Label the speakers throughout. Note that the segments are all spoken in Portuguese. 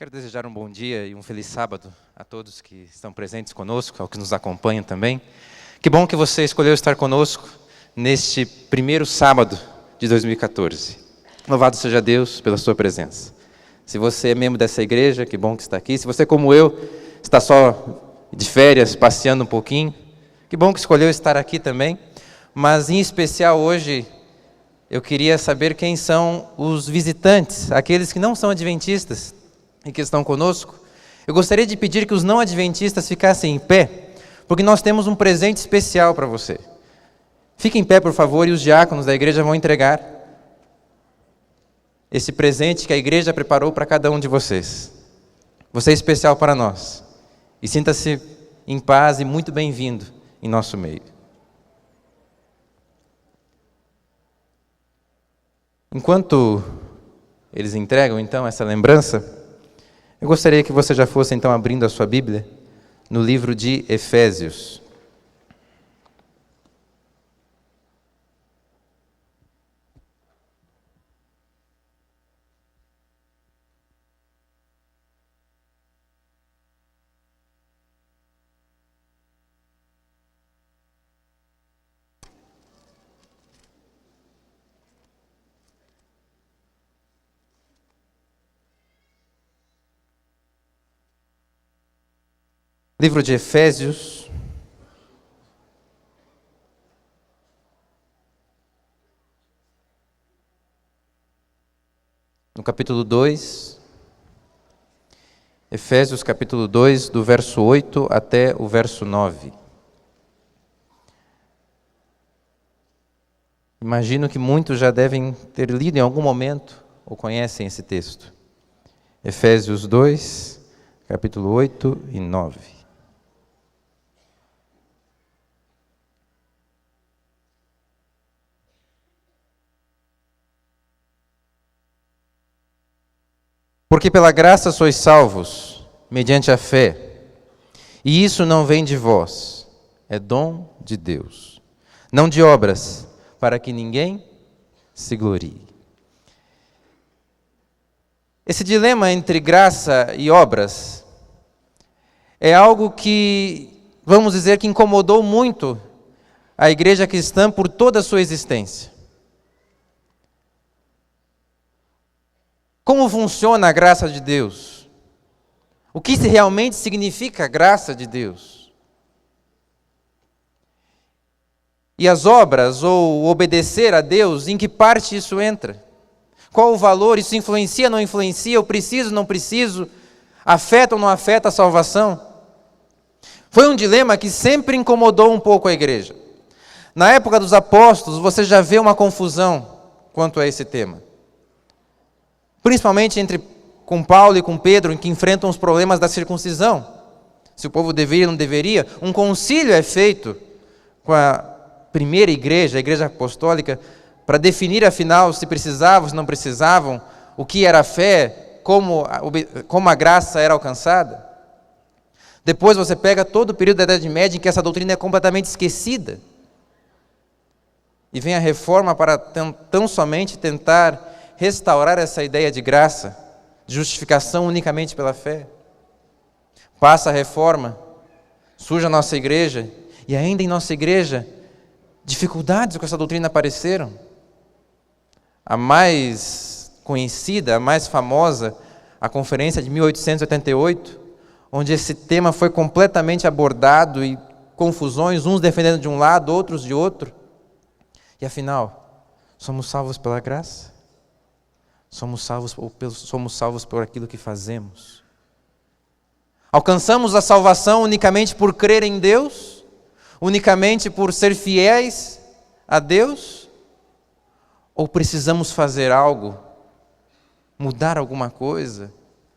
Speaker 1: Quero desejar um bom dia e um feliz sábado a todos que estão presentes conosco, ao que nos acompanham também. Que bom que você escolheu estar conosco neste primeiro sábado de 2014. Louvado seja Deus pela sua presença. Se você é membro dessa igreja, que bom que está aqui. Se você, como eu, está só de férias, passeando um pouquinho, que bom que escolheu estar aqui também. Mas, em especial, hoje, eu queria saber quem são os visitantes, aqueles que não são adventistas e que estão conosco. Eu gostaria de pedir que os não adventistas ficassem em pé, porque nós temos um presente especial para você. Fique em pé, por favor, e os diáconos da igreja vão entregar esse presente que a igreja preparou para cada um de vocês. Você é especial para nós. E sinta-se em paz e muito bem-vindo em nosso meio. Enquanto eles entregam, então, essa lembrança, eu gostaria que você já fosse, então, abrindo a sua Bíblia no livro de Efésios. Livro de Efésios, no capítulo 2, Efésios capítulo 2, do verso 8 até o verso 9. Imagino que muitos já devem ter lido em algum momento ou conhecem esse texto. Efésios 2, capítulo 8 e 9. Porque pela graça sois salvos, mediante a fé. E isso não vem de vós, é dom de Deus. Não de obras, para que ninguém se glorie. Esse dilema entre graça e obras é algo que, vamos dizer, que incomodou muito a igreja cristã por toda a sua existência. Como funciona a graça de Deus? O que realmente significa a graça de Deus? E as obras, ou obedecer a Deus, em que parte isso entra? Qual o valor? Isso influencia, não influencia? Eu preciso, não preciso? Afeta ou não afeta a salvação? Foi um dilema que sempre incomodou um pouco a igreja. Na época dos apóstolos, você já vê uma confusão quanto a esse tema. Principalmente com Paulo e com Pedro, em que enfrentam os problemas da circuncisão. Se o povo deveria ou não deveria. Um concílio é feito com a primeira igreja, a igreja apostólica, para definir, afinal, se precisavam, se não precisavam, o que era a fé, como a graça era alcançada. Depois você pega todo o período da Idade Média em que essa doutrina é completamente esquecida. E vem a reforma para tão somente tentar restaurar essa ideia de graça, de justificação unicamente pela fé. Passa a reforma, surge a nossa igreja, e ainda em nossa igreja, dificuldades com essa doutrina apareceram. A mais conhecida, a mais famosa, a conferência de 1888, onde esse tema foi completamente abordado e confusões, uns defendendo de um lado, outros de outro. E afinal, somos salvos pela graça? Somos salvos por aquilo que fazemos? Alcançamos a salvação unicamente por crer em Deus? Unicamente por ser fiéis a Deus? Ou precisamos fazer algo, mudar alguma coisa,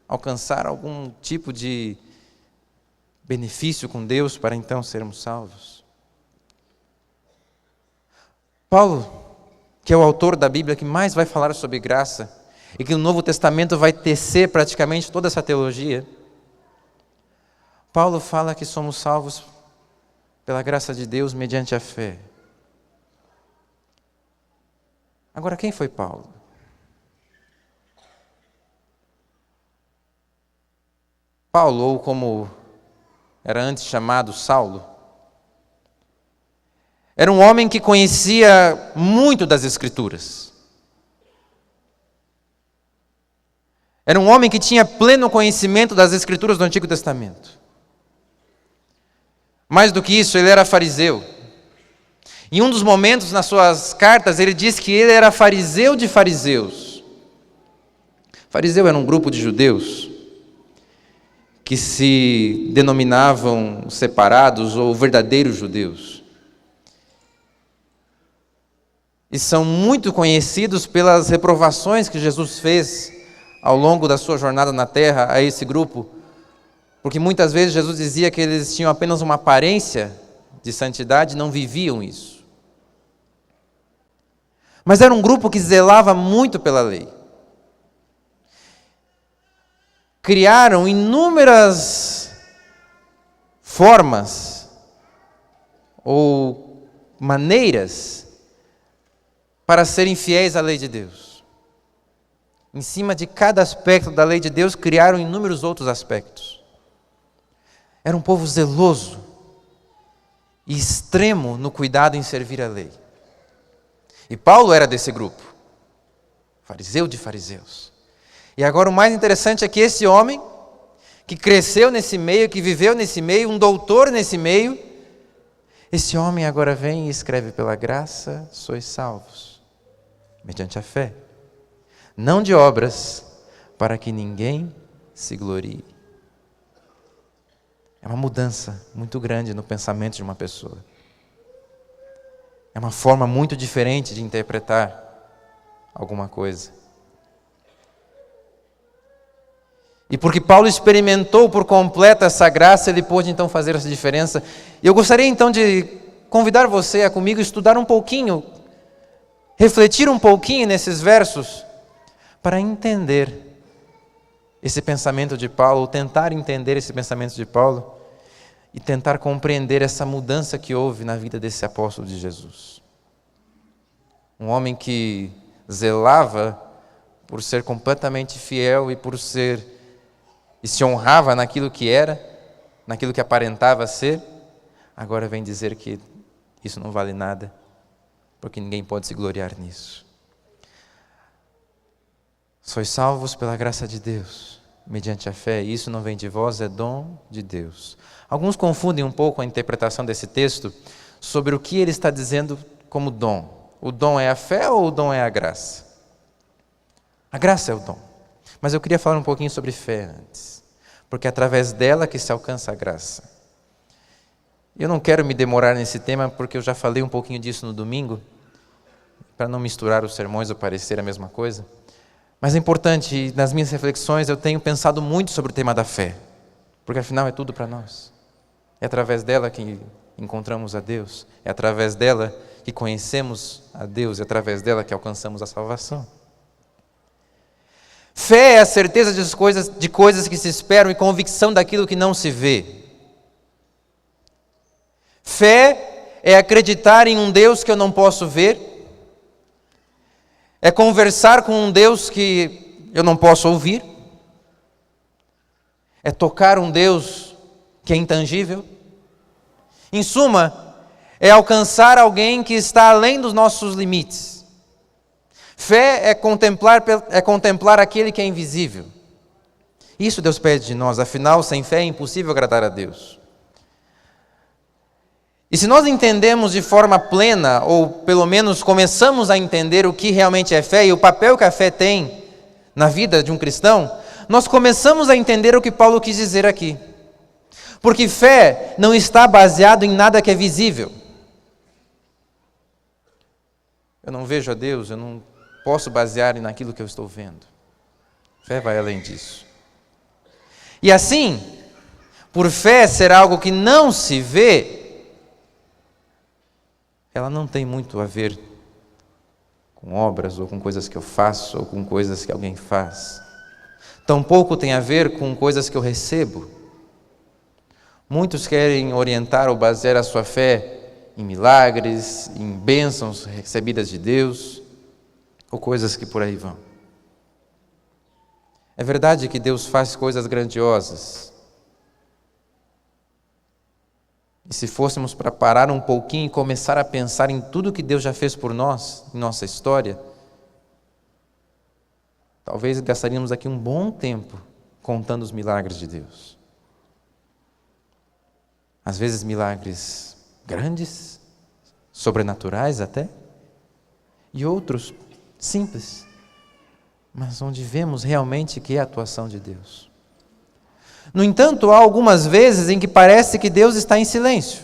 Speaker 1: alcançar algum tipo de benefício com Deus para então sermos salvos? Paulo, que é o autor da Bíblia que mais vai falar sobre graça, e que no Novo Testamento vai tecer praticamente toda essa teologia, Paulo fala que somos salvos pela graça de Deus mediante a fé. Agora, quem foi Paulo? Paulo, ou como era antes chamado Saulo, era um homem que conhecia muito das Escrituras. Era um homem que tinha pleno conhecimento das Escrituras do Antigo Testamento. Mais do que isso, ele era fariseu. Em um dos momentos nas suas cartas, ele diz que ele era fariseu de fariseus. Fariseu era um grupo de judeus que se denominavam separados ou verdadeiros judeus. E são muito conhecidos pelas reprovações que Jesus fez ao longo da sua jornada na terra a esse grupo, porque muitas vezes Jesus dizia que eles tinham apenas uma aparência de santidade e não viviam isso. Mas era um grupo que zelava muito pela lei. Criaram inúmeras formas ou maneiras para serem fiéis à lei de Deus. Em cima de cada aspecto da lei de Deus, criaram inúmeros outros aspectos. Era um povo zeloso e extremo no cuidado em servir a lei. E Paulo era desse grupo, fariseu de fariseus. E agora o mais interessante é que esse homem, que cresceu nesse meio, que viveu nesse meio, um doutor nesse meio, esse homem agora vem e escreve: pela graça sois salvos, mediante a fé, não de obras, para que ninguém se glorie. É uma mudança muito grande no pensamento de uma pessoa. É uma forma muito diferente de interpretar alguma coisa. E porque Paulo experimentou por completo essa graça, ele pôde então fazer essa diferença. E eu gostaria então de convidar você a comigo estudar um pouquinho, refletir um pouquinho nesses versos, para entender esse pensamento de Paulo, ou tentar entender esse pensamento de Paulo, e tentar compreender essa mudança que houve na vida desse apóstolo de Jesus. Um homem que zelava por ser completamente fiel e se honrava naquilo que era, naquilo que aparentava ser, agora vem dizer que isso não vale nada, porque ninguém pode se gloriar nisso. Sois salvos pela graça de Deus, mediante a fé, e isso não vem de vós, é dom de Deus. Alguns confundem um pouco a interprtação desse texto sobre o que ele está dizendo como dom. O dom é a fé ou o dom é a graça? A graça é o dom. Mas eu queria falar um pouquinho sobre fé antes, porque é através dela que se alcança a graça. Eu não quero me demorar nesse tema, porque eu já falei um pouquinho disso no domingo, para não misturar os sermões ou parecer a mesma coisa. Mas é importante, e nas minhas reflexões eu tenho pensado muito sobre o tema da fé, porque afinal é tudo para nós. É através dela que encontramos a Deus, é através dela que conhecemos a Deus, é através dela que alcançamos a salvação. Fé é a certeza de coisas que se esperam e convicção daquilo que não se vê. Fé é acreditar em um Deus que eu não posso ver, é conversar com um Deus que eu não posso ouvir, é tocar um Deus que é intangível. Em suma, é alcançar alguém que está além dos nossos limites. Fé é contemplar aquele que é invisível. Isso Deus pede de nós, afinal, sem fé é impossível agradar a Deus. E se nós entendemos de forma plena, ou pelo menos começamos a entender o que realmente é fé e o papel que a fé tem na vida de um cristão, nós começamos a entender o que Paulo quis dizer aqui. Porque fé não está baseado em nada que é visível. Eu não vejo a Deus, eu não posso basear naquilo que eu estou vendo. Fé vai além disso. E assim, por fé ser algo que não se vê, ela não tem muito a ver com obras, ou com coisas que eu faço, ou com coisas que alguém faz. Tampouco tem a ver com coisas que eu recebo. Muitos querem orientar ou basear a sua fé em milagres, em bênçãos recebidas de Deus, ou coisas que por aí vão. É verdade que Deus faz coisas grandiosas, E se fôssemos para parar um pouquinho e começar a pensar em tudo que Deus já fez por nós, em nossa história, talvez gastaríamos aqui um bom tempo contando os milagres de Deus. Às vezes milagres grandes, sobrenaturais até, e outros simples, mas onde vemos realmente que é a atuação de Deus. No entanto, há algumas vezes em que parece que Deus está em silêncio.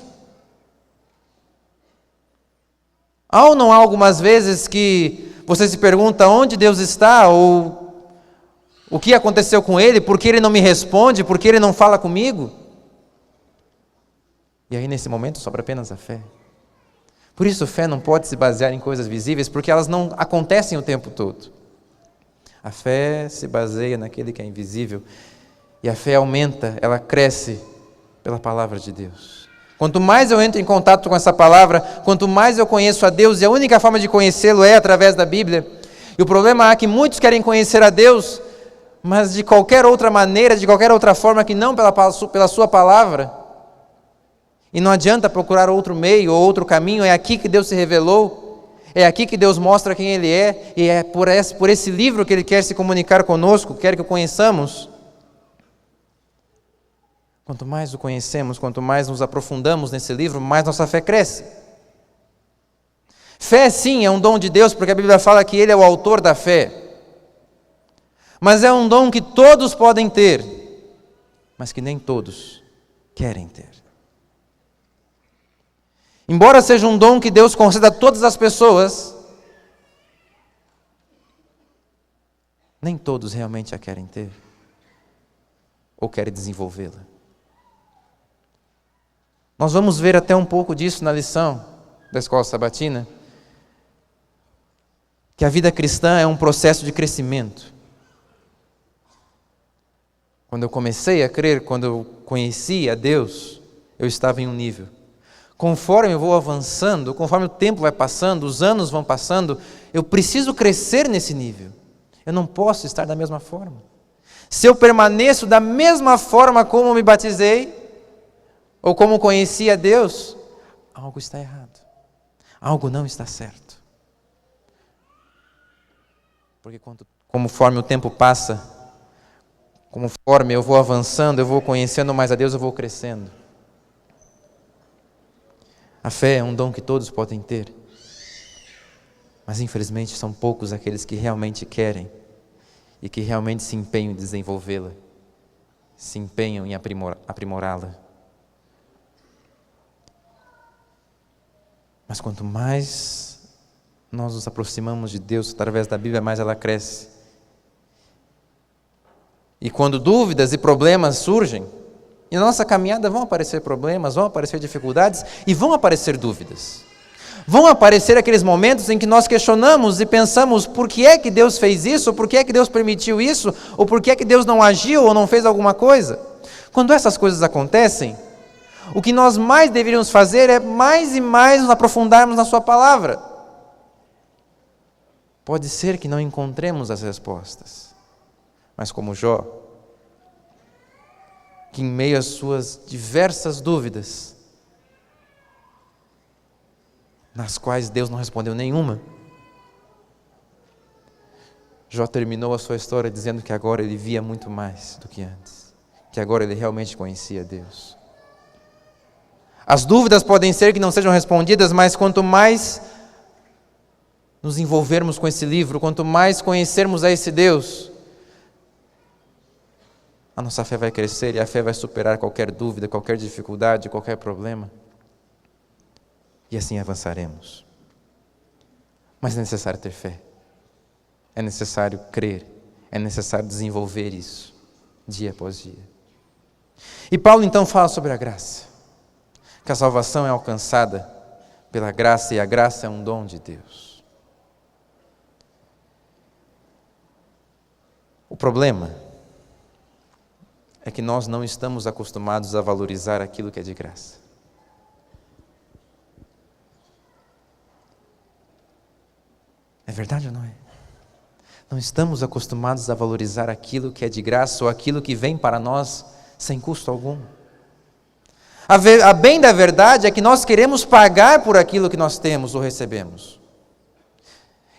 Speaker 1: Há ou não há algumas vezes que você se pergunta onde Deus está, ou o que aconteceu com Ele, por que Ele não me responde, por que Ele não fala comigo? E aí nesse momento sobra apenas a fé. Por isso, fé não pode se basear em coisas visíveis, porque elas não acontecem o tempo todo. A fé se baseia naquele que é invisível, e a fé aumenta, ela cresce pela palavra de Deus. Quanto mais eu entro em contato com essa palavra, quanto mais eu conheço a Deus, e a única forma de conhecê-lo é através da Bíblia. E o problema é que muitos querem conhecer a Deus, mas de qualquer outra maneira, de qualquer outra forma que não pela sua palavra. E não adianta procurar outro meio ou outro caminho, é aqui que Deus se revelou, é aqui que Deus mostra quem Ele é, e é por esse livro que Ele quer se comunicar conosco, quer que o conheçamos. Quanto mais o conhecemos, quanto mais nos aprofundamos nesse livro, mais nossa fé cresce. Fé, sim, é um dom de Deus, porque a Bíblia fala que Ele é o autor da fé. Mas é um dom que todos podem ter, mas que nem todos querem ter. Embora seja um dom que Deus conceda a todas as pessoas, nem todos realmente a querem ter, ou querem desenvolvê-la. Nós vamos ver até um pouco disso na lição da Escola Sabatina, que a vida cristã é um processo de crescimento. Quando eu comecei a crer, quando eu conheci a Deus, eu estava em um nível. Conforme eu vou avançando, conforme o tempo vai passando, os anos vão passando, eu preciso crescer nesse nível. Eu não posso estar da mesma forma. Se eu permaneço da mesma forma como me batizei, ou como conheci a Deus, algo está errado. Algo não está certo. Porque conforme o tempo passa, conforme eu vou avançando, eu vou conhecendo mais a Deus, eu vou crescendo. A fé é um dom que todos podem ter, mas infelizmente são poucos aqueles que realmente querem e que realmente se empenham em desenvolvê-la, se empenham em aprimorá-la. Mas quanto mais nós nos aproximamos de Deus através da Bíblia, mais ela cresce. E quando dúvidas e problemas surgem, e na nossa caminhada vão aparecer problemas, vão aparecer dificuldades e vão aparecer dúvidas. Vão aparecer aqueles momentos em que nós questionamos e pensamos por que é que Deus fez isso, ou por que é que Deus permitiu isso, ou por que é que Deus não agiu ou não fez alguma coisa. Quando essas coisas acontecem, o que nós mais deveríamos fazer é mais e mais nos aprofundarmos na sua palavra. Pode ser que não encontremos as respostas, mas como Jó, que em meio às suas diversas dúvidas, nas quais Deus não respondeu nenhuma, Jó terminou a sua história dizendo que agora ele via muito mais do que antes, que agora ele realmente conhecia Deus. As dúvidas podem ser que não sejam respondidas, mas quanto mais nos envolvermos com esse livro, quanto mais conhecermos a esse Deus, a nossa fé vai crescer e a fé vai superar qualquer dúvida, qualquer dificuldade, qualquer problema. E assim avançaremos. Mas é necessário ter fé. É necessário crer. É necessário desenvolver isso, dia após dia. E Paulo então fala sobre a graça. Que a salvação é alcançada pela graça e a graça é um dom de Deus. O problema é que nós não estamos acostumados a valorizar aquilo que é de graça. É verdade ou não é? Não estamos acostumados a valorizar aquilo que é de graça ou aquilo que vem para nós sem custo algum. A bem da verdade é que nós queremos pagar por aquilo que nós temos ou recebemos.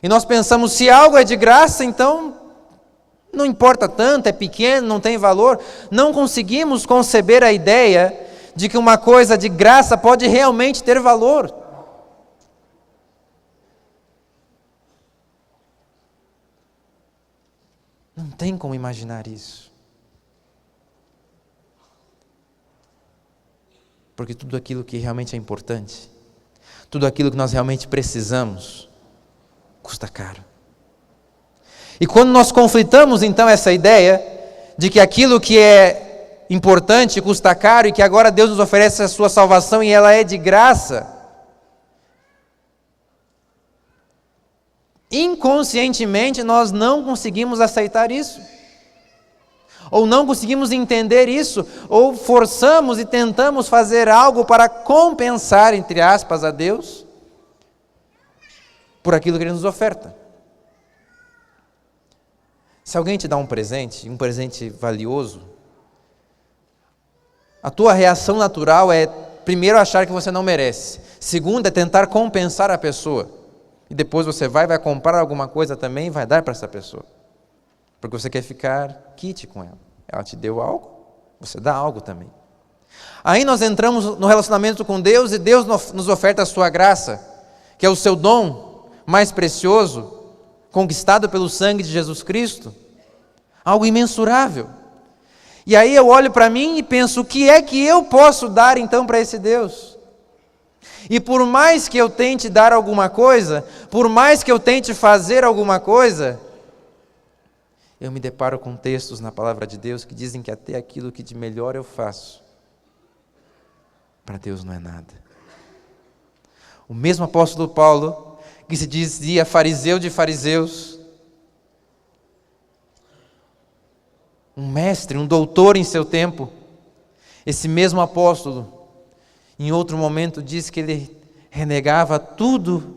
Speaker 1: E nós pensamos, se algo é de graça, então não importa tanto, é pequeno, não tem valor. Não conseguimos conceber a ideia de que uma coisa de graça pode realmente ter valor. Não tem como imaginar isso. Porque tudo aquilo que realmente é importante, tudo aquilo que nós realmente precisamos, custa caro. E quando nós conflitamos então essa ideia de que aquilo que é importante custa caro e que agora Deus nos oferece a sua salvação e ela é de graça, inconscientemente nós não conseguimos aceitar isso. Ou não conseguimos entender isso, ou forçamos e tentamos fazer algo para compensar, entre aspas, a Deus por aquilo que Ele nos oferta. Se alguém te dá um presente valioso, a tua reação natural é, primeiro, achar que você não merece. Segundo, é tentar compensar a pessoa. E depois você vai comprar alguma coisa também e vai dar para essa pessoa. Porque você quer ficar quite com ela. Ela te deu algo, você dá algo também. Aí nós entramos no relacionamento com Deus e Deus nos oferta a sua graça, que é o seu dom mais precioso, conquistado pelo sangue de Jesus Cristo. Algo imensurável. E aí eu olho para mim e penso, o que é que eu posso dar então para esse Deus? E por mais que eu tente dar alguma coisa, por mais que eu tente fazer alguma coisa, eu me deparo com textos na palavra de Deus que dizem que até aquilo que de melhor eu faço, para Deus não é nada. O mesmo apóstolo Paulo, que se dizia fariseu de fariseus, um mestre, um doutor em seu tempo, esse mesmo apóstolo, em outro momento diz que ele renegava tudo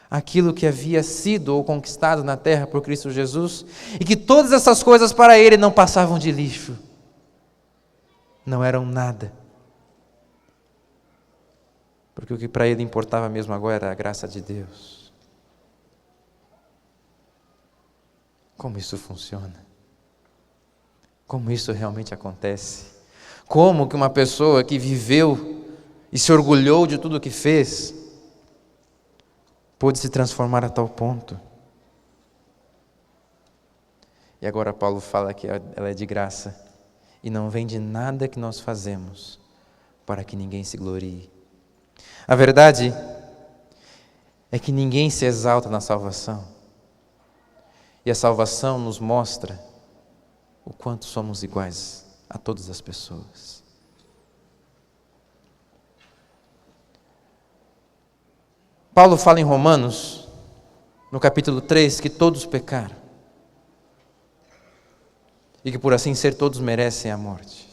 Speaker 1: aquilo que havia sido ou conquistado na terra por Cristo Jesus, e que todas essas coisas para ele não passavam de lixo, não eram nada, porque o que para ele importava mesmo agora era a graça de Deus. Como isso funciona? Como isso realmente acontece? Como que uma pessoa que viveu e se orgulhou de tudo o que fez, pôde se transformar a tal ponto? E agora Paulo fala que ela é de graça e não vem de nada que nós fazemos para que ninguém se glorie. A verdade é que ninguém se exalta na salvação. E a salvação nos mostra o quanto somos iguais a todas as pessoas. Paulo fala em Romanos, no capítulo 3, que todos pecaram. E que por assim ser todos merecem a morte.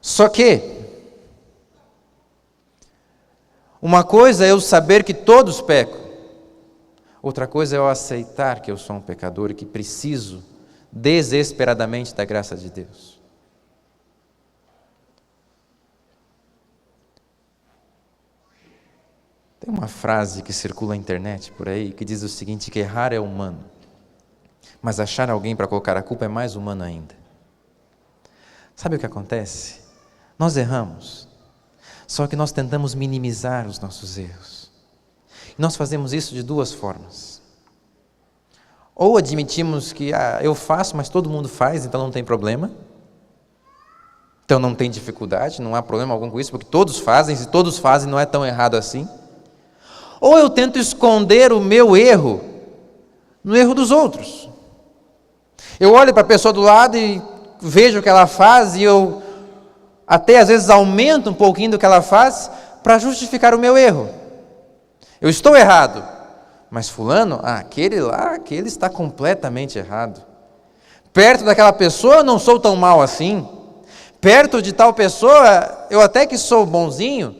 Speaker 1: Só que uma coisa é eu saber que todos pecam. Outra coisa é eu aceitar que eu sou um pecador e que preciso desesperadamente da graça de Deus. Tem uma frase que circula na internet por aí que diz o seguinte, que errar é humano, mas achar alguém para colocar a culpa é mais humano ainda. Sabe o que acontece? Nós erramos, só que nós tentamos minimizar os nossos erros. Nós fazemos isso de duas formas. Ou admitimos que eu faço, mas todo mundo faz, então não tem problema. Então não tem dificuldade, não há problema algum com isso, porque todos fazem, se todos fazem não é tão errado assim. Ou eu tento esconder o meu erro no erro dos outros. Eu olho para a pessoa do lado e vejo o que ela faz e eu até às vezes aumento um pouquinho do que ela faz para justificar o meu erro. Eu estou errado, mas fulano, aquele está completamente errado. Perto daquela pessoa eu não sou tão mal assim. Perto de tal pessoa eu até que sou bonzinho.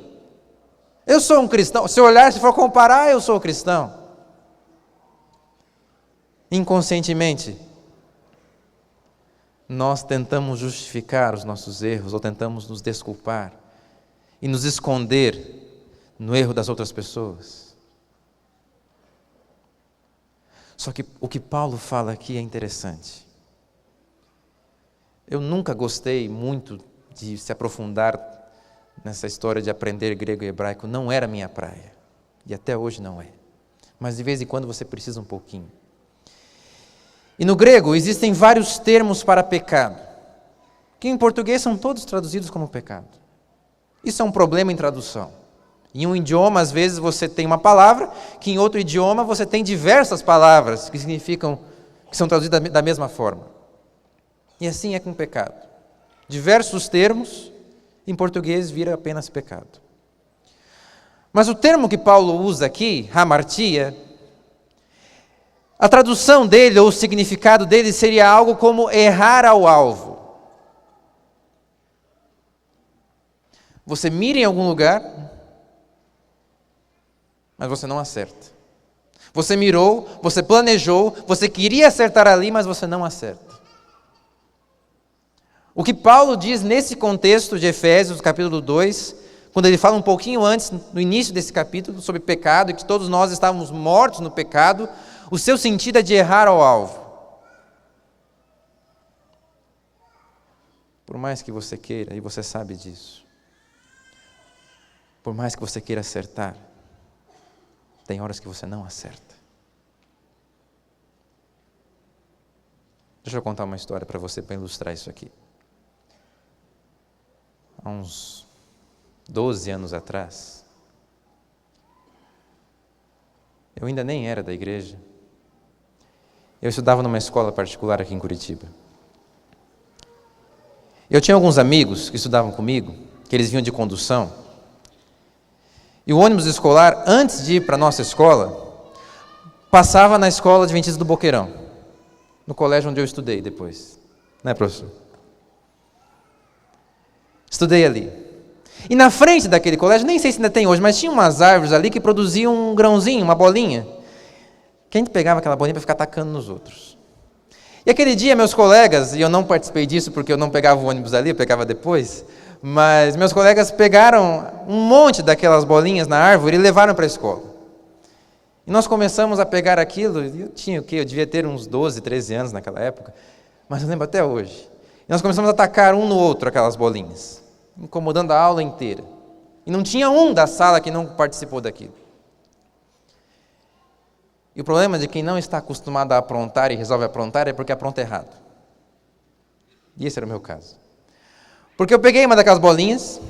Speaker 1: Eu sou um cristão. Se olhar, se for comparar, eu sou cristão. Inconscientemente, nós tentamos justificar os nossos erros ou tentamos nos desculpar e nos esconder no erro das outras pessoas. Só que o que Paulo fala aqui é interessante. Eu nunca gostei muito de se aprofundar nessa história de aprender grego e hebraico. Não era minha praia. E até hoje não é. Mas de vez em quando você precisa um pouquinho. E no grego existem vários termos para pecado, que em português são todos traduzidos como pecado. Isso é um problema em tradução. Em um idioma, às vezes, você tem uma palavra, que em outro idioma você tem diversas palavras que são traduzidas da mesma forma. E assim é com o pecado. Diversos termos, em português, vira apenas pecado. Mas o termo que Paulo usa aqui, hamartia, a tradução dele, ou o significado dele, seria algo como errar ao alvo. Você mira em algum lugar, mas você não acerta. Você mirou, você planejou, você queria acertar ali, mas você não acerta. O que Paulo diz nesse contexto de Efésios, capítulo 2, quando ele fala um pouquinho antes, no início desse capítulo, sobre pecado, e que todos nós estávamos mortos no pecado, o seu sentido é de errar ao alvo. Por mais que você queira, e você sabe disso, por mais que você queira acertar, tem horas que você não acerta. Deixa eu contar uma história para você, para ilustrar isso aqui. Há uns 12 anos atrás, eu ainda nem era da igreja, eu estudava numa escola particular aqui em Curitiba. Eu tinha alguns amigos que estudavam comigo, que eles vinham de condução, e o ônibus escolar, antes de ir para a nossa escola, passava na escola Adventista do Boqueirão, no colégio onde eu estudei depois. Né, professor? Estudei ali. E na frente daquele colégio, nem sei se ainda tem hoje, mas tinha umas árvores ali que produziam um grãozinho, uma bolinha, que a gente pegava aquela bolinha para ficar atacando nos outros. E aquele dia meus colegas, e eu não participei disso porque eu não pegava o ônibus ali, eu pegava depois, mas meus colegas pegaram um monte daquelas bolinhas na árvore e levaram para a escola. E nós começamos a pegar aquilo, eu tinha o quê? Eu devia ter uns 12, 13 anos naquela época, mas eu lembro até hoje. E nós começamos a atacar um no outro aquelas bolinhas, incomodando a aula inteira. E não tinha um da sala que não participou daquilo. E o problema de quem não está acostumado a aprontar e resolve aprontar é porque apronta errado. E esse era o meu caso. Porque eu peguei uma daquelas bolinhas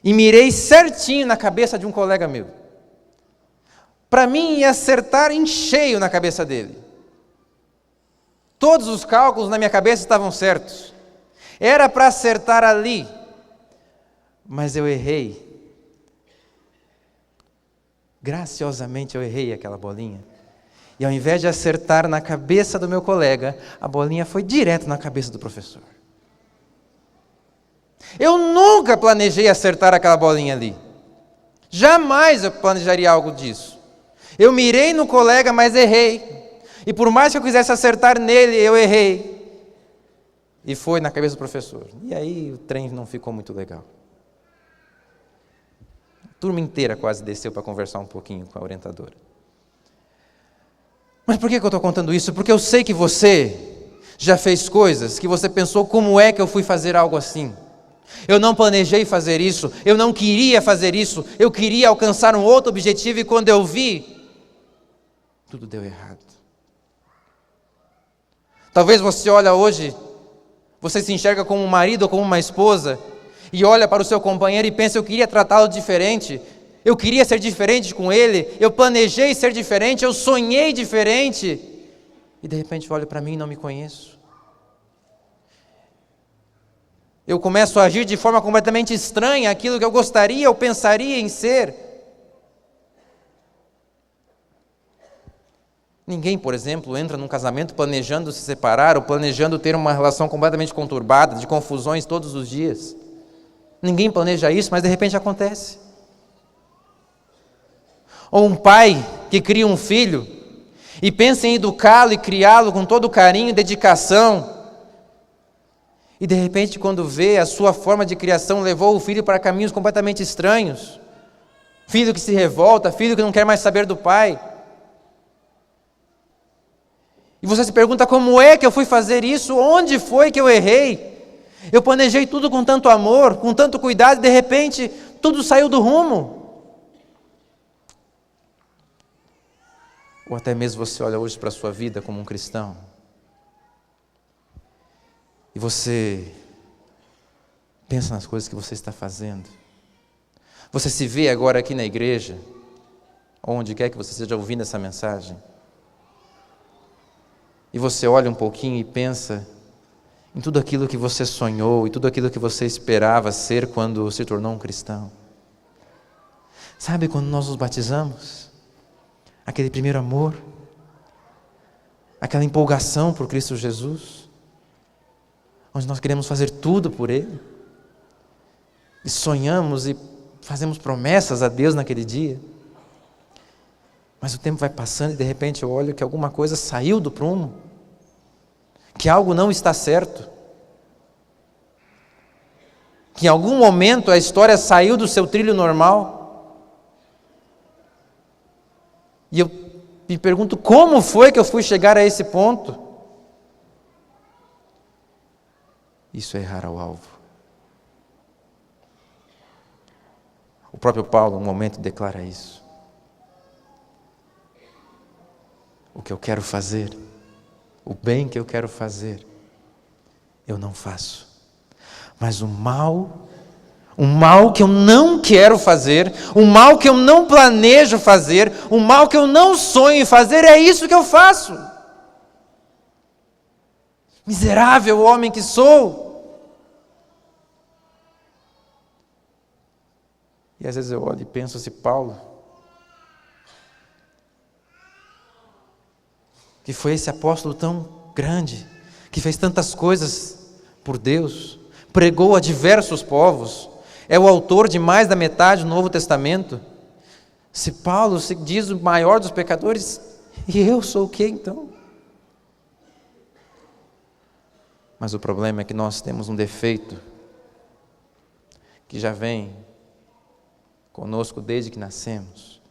Speaker 1: e mirei certinho na cabeça de um colega meu. Para mim ia acertar em cheio na cabeça dele. Todos os cálculos na minha cabeça estavam certos. Era para acertar ali, mas eu errei. Graciosamente eu errei aquela bolinha. E ao invés de acertar na cabeça do meu colega, a bolinha foi direto na cabeça do professor. Eu nunca planejei acertar aquela bolinha ali. Jamais eu planejaria algo disso. Eu mirei no colega, mas errei. E por mais que eu quisesse acertar nele, eu errei. E foi na cabeça do professor. E aí o trem não ficou muito legal. A turma inteira quase desceu para conversar um pouquinho com a orientadora. Mas por que eu estou contando isso? Porque eu sei que você já fez coisas que você pensou, como é que eu fui fazer algo assim? Eu não planejei fazer isso, eu não queria fazer isso, eu queria alcançar um outro objetivo e quando eu vi, tudo deu errado. Talvez você olha hoje, você se enxerga como um marido ou como uma esposa e olha para o seu companheiro e pensa, eu queria tratá-lo diferente, eu queria ser diferente com ele, eu planejei ser diferente, eu sonhei diferente e de repente olha para mim e não me conheço. Eu começo a agir de forma completamente estranha àquilo que eu gostaria ou pensaria em ser. Ninguém, por exemplo, entra num casamento planejando se separar ou planejando ter uma relação completamente conturbada, de confusões todos os dias. Ninguém planeja isso, mas de repente acontece. Ou um pai que cria um filho e pensa em educá-lo e criá-lo com todo carinho e dedicação, E de repente, quando vê, a sua forma de criação levou o filho para caminhos completamente estranhos. Filho que se revolta, filho que não quer mais saber do pai. E você se pergunta, como é que eu fui fazer isso? Onde foi que eu errei? Eu planejei tudo com tanto amor, com tanto cuidado, e de repente, tudo saiu do rumo. Ou até mesmo você olha hoje para a sua vida como um cristão, e você pensa nas coisas que você está fazendo. Você se vê agora aqui na igreja, onde quer que você esteja ouvindo essa mensagem, e você olha um pouquinho e pensa em tudo aquilo que você sonhou, e tudo aquilo que você esperava ser quando se tornou um cristão. Sabe quando nós nos batizamos? Aquele primeiro amor, aquela empolgação por Cristo Jesus, onde nós queremos fazer tudo por Ele, e sonhamos e fazemos promessas a Deus naquele dia. Mas o tempo vai passando e de repente eu olho que alguma coisa saiu do prumo, que algo não está certo, que em algum momento a história saiu do seu trilho normal. E eu me pergunto, como foi que eu fui chegar a esse ponto? Isso é errar ao alvo. O próprio Paulo, um momento, declara isso. O que eu quero fazer, o bem que eu quero fazer, eu não faço. Mas o mal que eu não quero fazer, o mal que eu não planejo fazer, o mal que eu não sonho em fazer, é isso que eu faço. Miserável homem que sou. E às vezes eu olho e penso assim, Paulo, que foi esse apóstolo tão grande, que fez tantas coisas por Deus, pregou a diversos povos, é o autor de mais da metade do Novo Testamento. Se Paulo se diz o maior dos pecadores, e eu sou o que então? Mas o problema é que nós temos um defeito que já vem conosco desde que nascemos.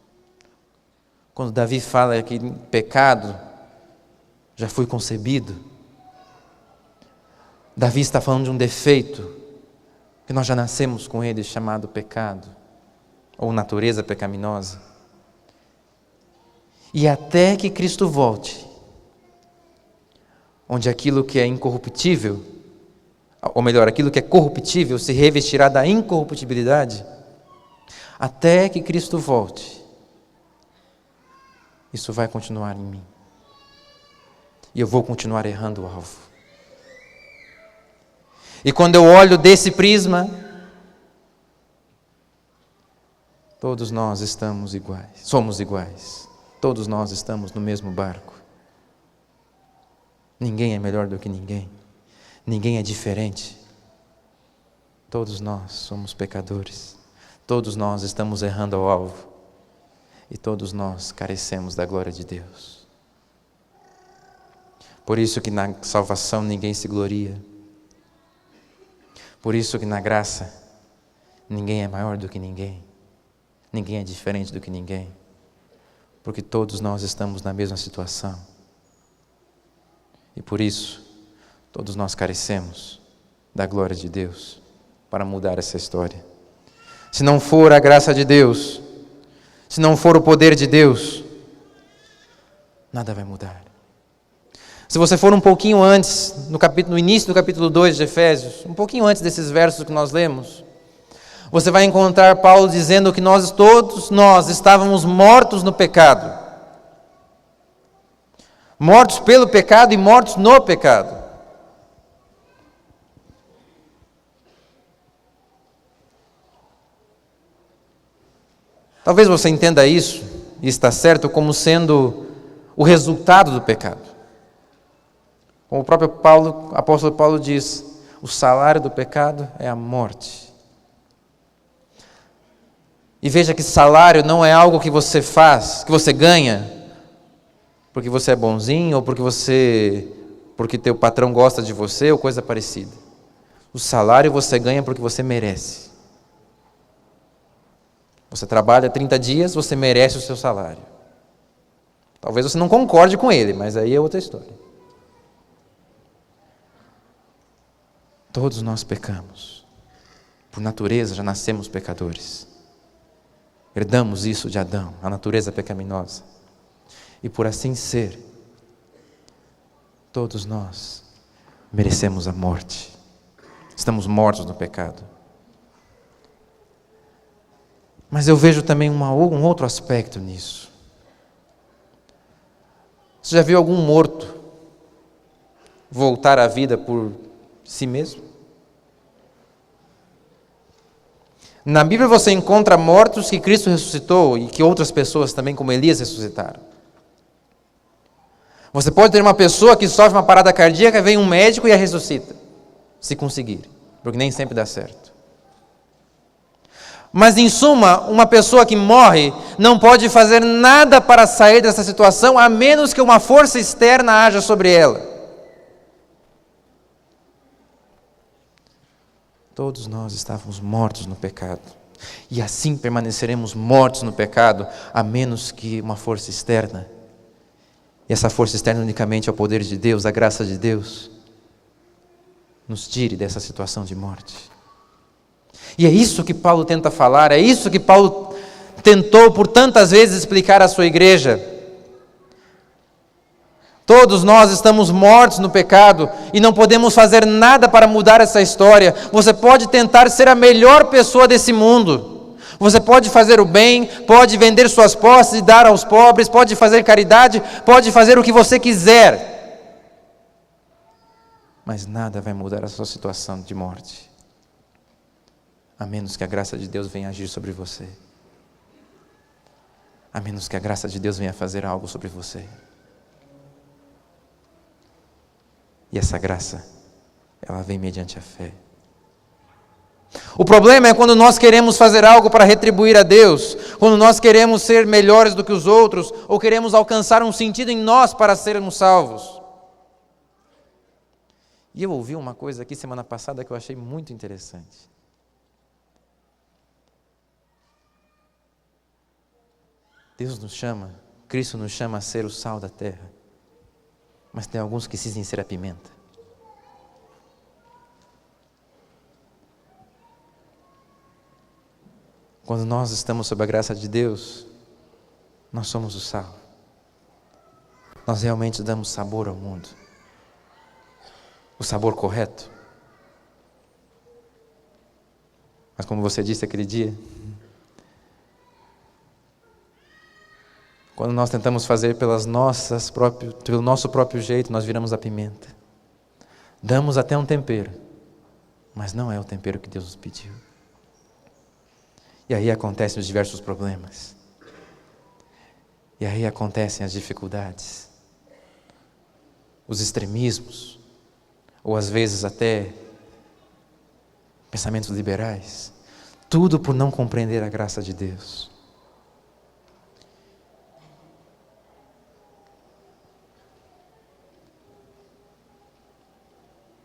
Speaker 1: Quando Davi fala que pecado já foi concebido, Davi está falando de um defeito que nós já nascemos com ele, chamado pecado, ou natureza pecaminosa. E até que Cristo volte, onde aquilo que é incorruptível, ou melhor, aquilo que é corruptível se revestirá da incorruptibilidade, até que Cristo volte, isso vai continuar em mim. E eu vou continuar errando o alvo. E quando eu olho desse prisma, todos nós estamos iguais, somos iguais. Todos nós estamos no mesmo barco. Ninguém é melhor do que ninguém. Ninguém é diferente. Todos nós somos pecadores. Todos nós estamos errando ao alvo. E todos nós carecemos da glória de Deus. Por isso que na salvação ninguém se gloria. Por isso que na graça ninguém é maior do que ninguém. Ninguém é diferente do que ninguém. Porque todos nós estamos na mesma situação. E por isso, todos nós carecemos da glória de Deus para mudar essa história. Se não for a graça de Deus, se não for o poder de Deus, nada vai mudar. Se você for um pouquinho antes, no início do capítulo 2 de Efésios, um pouquinho antes desses versos que nós lemos, você vai encontrar Paulo dizendo que todos nós estávamos mortos no pecado. Mortos pelo pecado e mortos no pecado. Talvez você entenda isso, e está certo, como sendo o resultado do pecado. Como o próprio apóstolo Paulo diz, o salário do pecado é a morte. E veja que salário não é algo que você faz, que você ganha, porque você é bonzinho, ou porque teu patrão gosta de você, ou coisa parecida. O salário você ganha porque você merece. Você trabalha 30 dias, você merece o seu salário. Talvez você não concorde com ele, mas aí é outra história. Todos nós pecamos. Por natureza já nascemos pecadores. Herdamos isso de Adão, a natureza pecaminosa. E por assim ser, todos nós merecemos a morte. Estamos mortos no pecado. Mas eu vejo também um outro aspecto nisso. Você já viu algum morto voltar à vida por si mesmo? Na Bíblia você encontra mortos que Cristo ressuscitou e que outras pessoas também, como Elias, ressuscitaram. Você pode ter uma pessoa que sofre uma parada cardíaca, vem um médico e a ressuscita, se conseguir, porque nem sempre dá certo. Mas em suma, uma pessoa que morre não pode fazer nada para sair dessa situação, a menos que uma força externa haja sobre ela. Todos nós estávamos mortos no pecado. E assim permaneceremos mortos no pecado, a menos que uma força externa, e essa força externa unicamente é o poder de Deus, a graça de Deus, nos tire dessa situação de morte. E é isso que Paulo tenta falar, é isso que Paulo tentou por tantas vezes explicar à sua igreja. Todos nós estamos mortos no pecado e não podemos fazer nada para mudar essa história. Você pode tentar ser a melhor pessoa desse mundo. Você pode fazer o bem, pode vender suas posses e dar aos pobres, pode fazer caridade, pode fazer o que você quiser. Mas nada vai mudar a sua situação de morte, a menos que a graça de Deus venha agir sobre você. A menos que a graça de Deus venha fazer algo sobre você. E essa graça, ela vem mediante a fé. O problema é quando nós queremos fazer algo para retribuir a Deus, quando nós queremos ser melhores do que os outros, ou queremos alcançar um sentido em nós para sermos salvos. E eu ouvi uma coisa aqui semana passada que eu achei muito interessante. Deus nos chama, Cristo nos chama a ser o sal da terra. Mas tem alguns que cisem ser a pimenta. Quando nós estamos sob a graça de Deus, nós somos o sal. Nós realmente damos sabor ao mundo. O sabor correto. Mas como você disse aquele dia, quando nós tentamos fazer pelo nosso próprio jeito, nós viramos a pimenta. Damos até um tempero, mas não é o tempero que Deus nos pediu. E aí acontecem os diversos problemas. E aí acontecem as dificuldades, os extremismos, ou às vezes até pensamentos liberais. Tudo por não compreender a graça de Deus.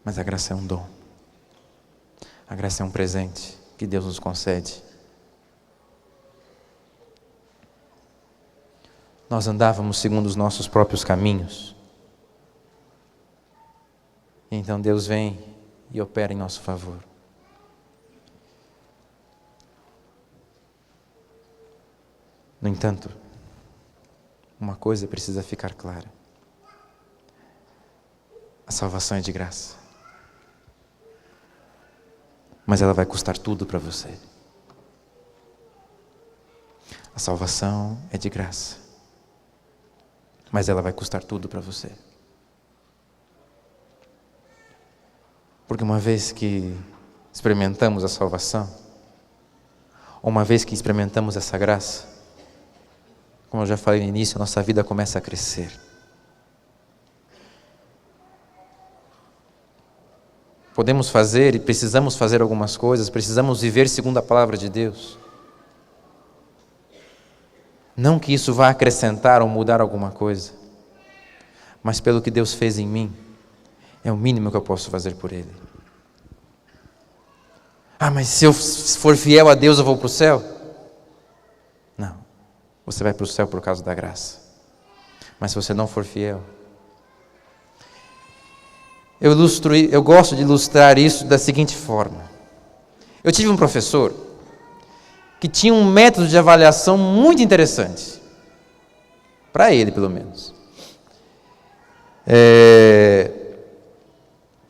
Speaker 1: Mas a graça é um dom. A graça é um presente que Deus nos concede. Nós andávamos segundo os nossos próprios caminhos. E então Deus vem e opera em nosso favor. No entanto, uma coisa precisa ficar clara. A salvação é de graça. Mas ela vai custar tudo para você. A salvação é de graça. Mas ela vai custar tudo para você. Porque uma vez que experimentamos a salvação, uma vez que experimentamos essa graça, como eu já falei no início, a nossa vida começa a crescer. Podemos fazer e precisamos fazer algumas coisas, precisamos viver segundo a palavra de Deus. Não que isso vá acrescentar ou mudar alguma coisa, mas pelo que Deus fez em mim, é o mínimo que eu posso fazer por Ele. mas se eu for fiel a Deus eu vou para o céu? Não, você vai para o céu por causa da graça. Mas se você não for fiel... Eu gosto de ilustrar isso da seguinte forma. Eu tive um professor que tinha um método de avaliação muito interessante. Para ele, pelo menos.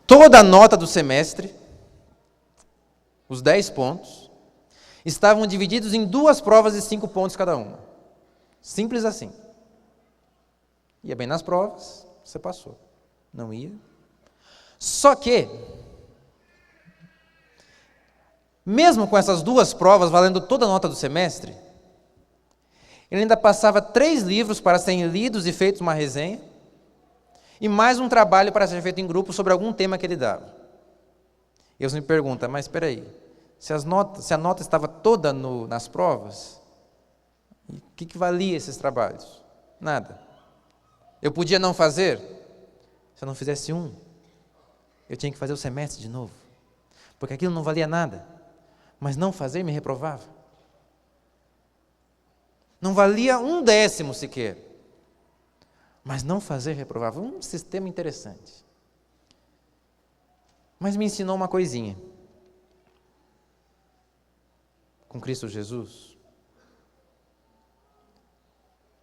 Speaker 1: Toda a nota do semestre, os 10 pontos, estavam divididos em 2 provas de 5 pontos cada uma. Simples assim. Ia bem nas provas, você passou. Não ia. Só que, mesmo com essas 2 provas valendo toda a nota do semestre, ele ainda passava 3 livros para serem lidos e feitos uma resenha, e mais um trabalho para ser feito em grupo sobre algum tema que ele dava. E você me pergunta, mas espera aí, se a nota estava toda nas provas, o que valia esses trabalhos? Nada. Eu podia não fazer? Se eu não fizesse um, eu tinha que fazer o semestre de novo, porque aquilo não valia nada, mas não fazer me reprovava. Não valia 1/10 sequer, mas não fazer reprovava. Um sistema interessante. Mas me ensinou uma coisinha. Com Cristo Jesus,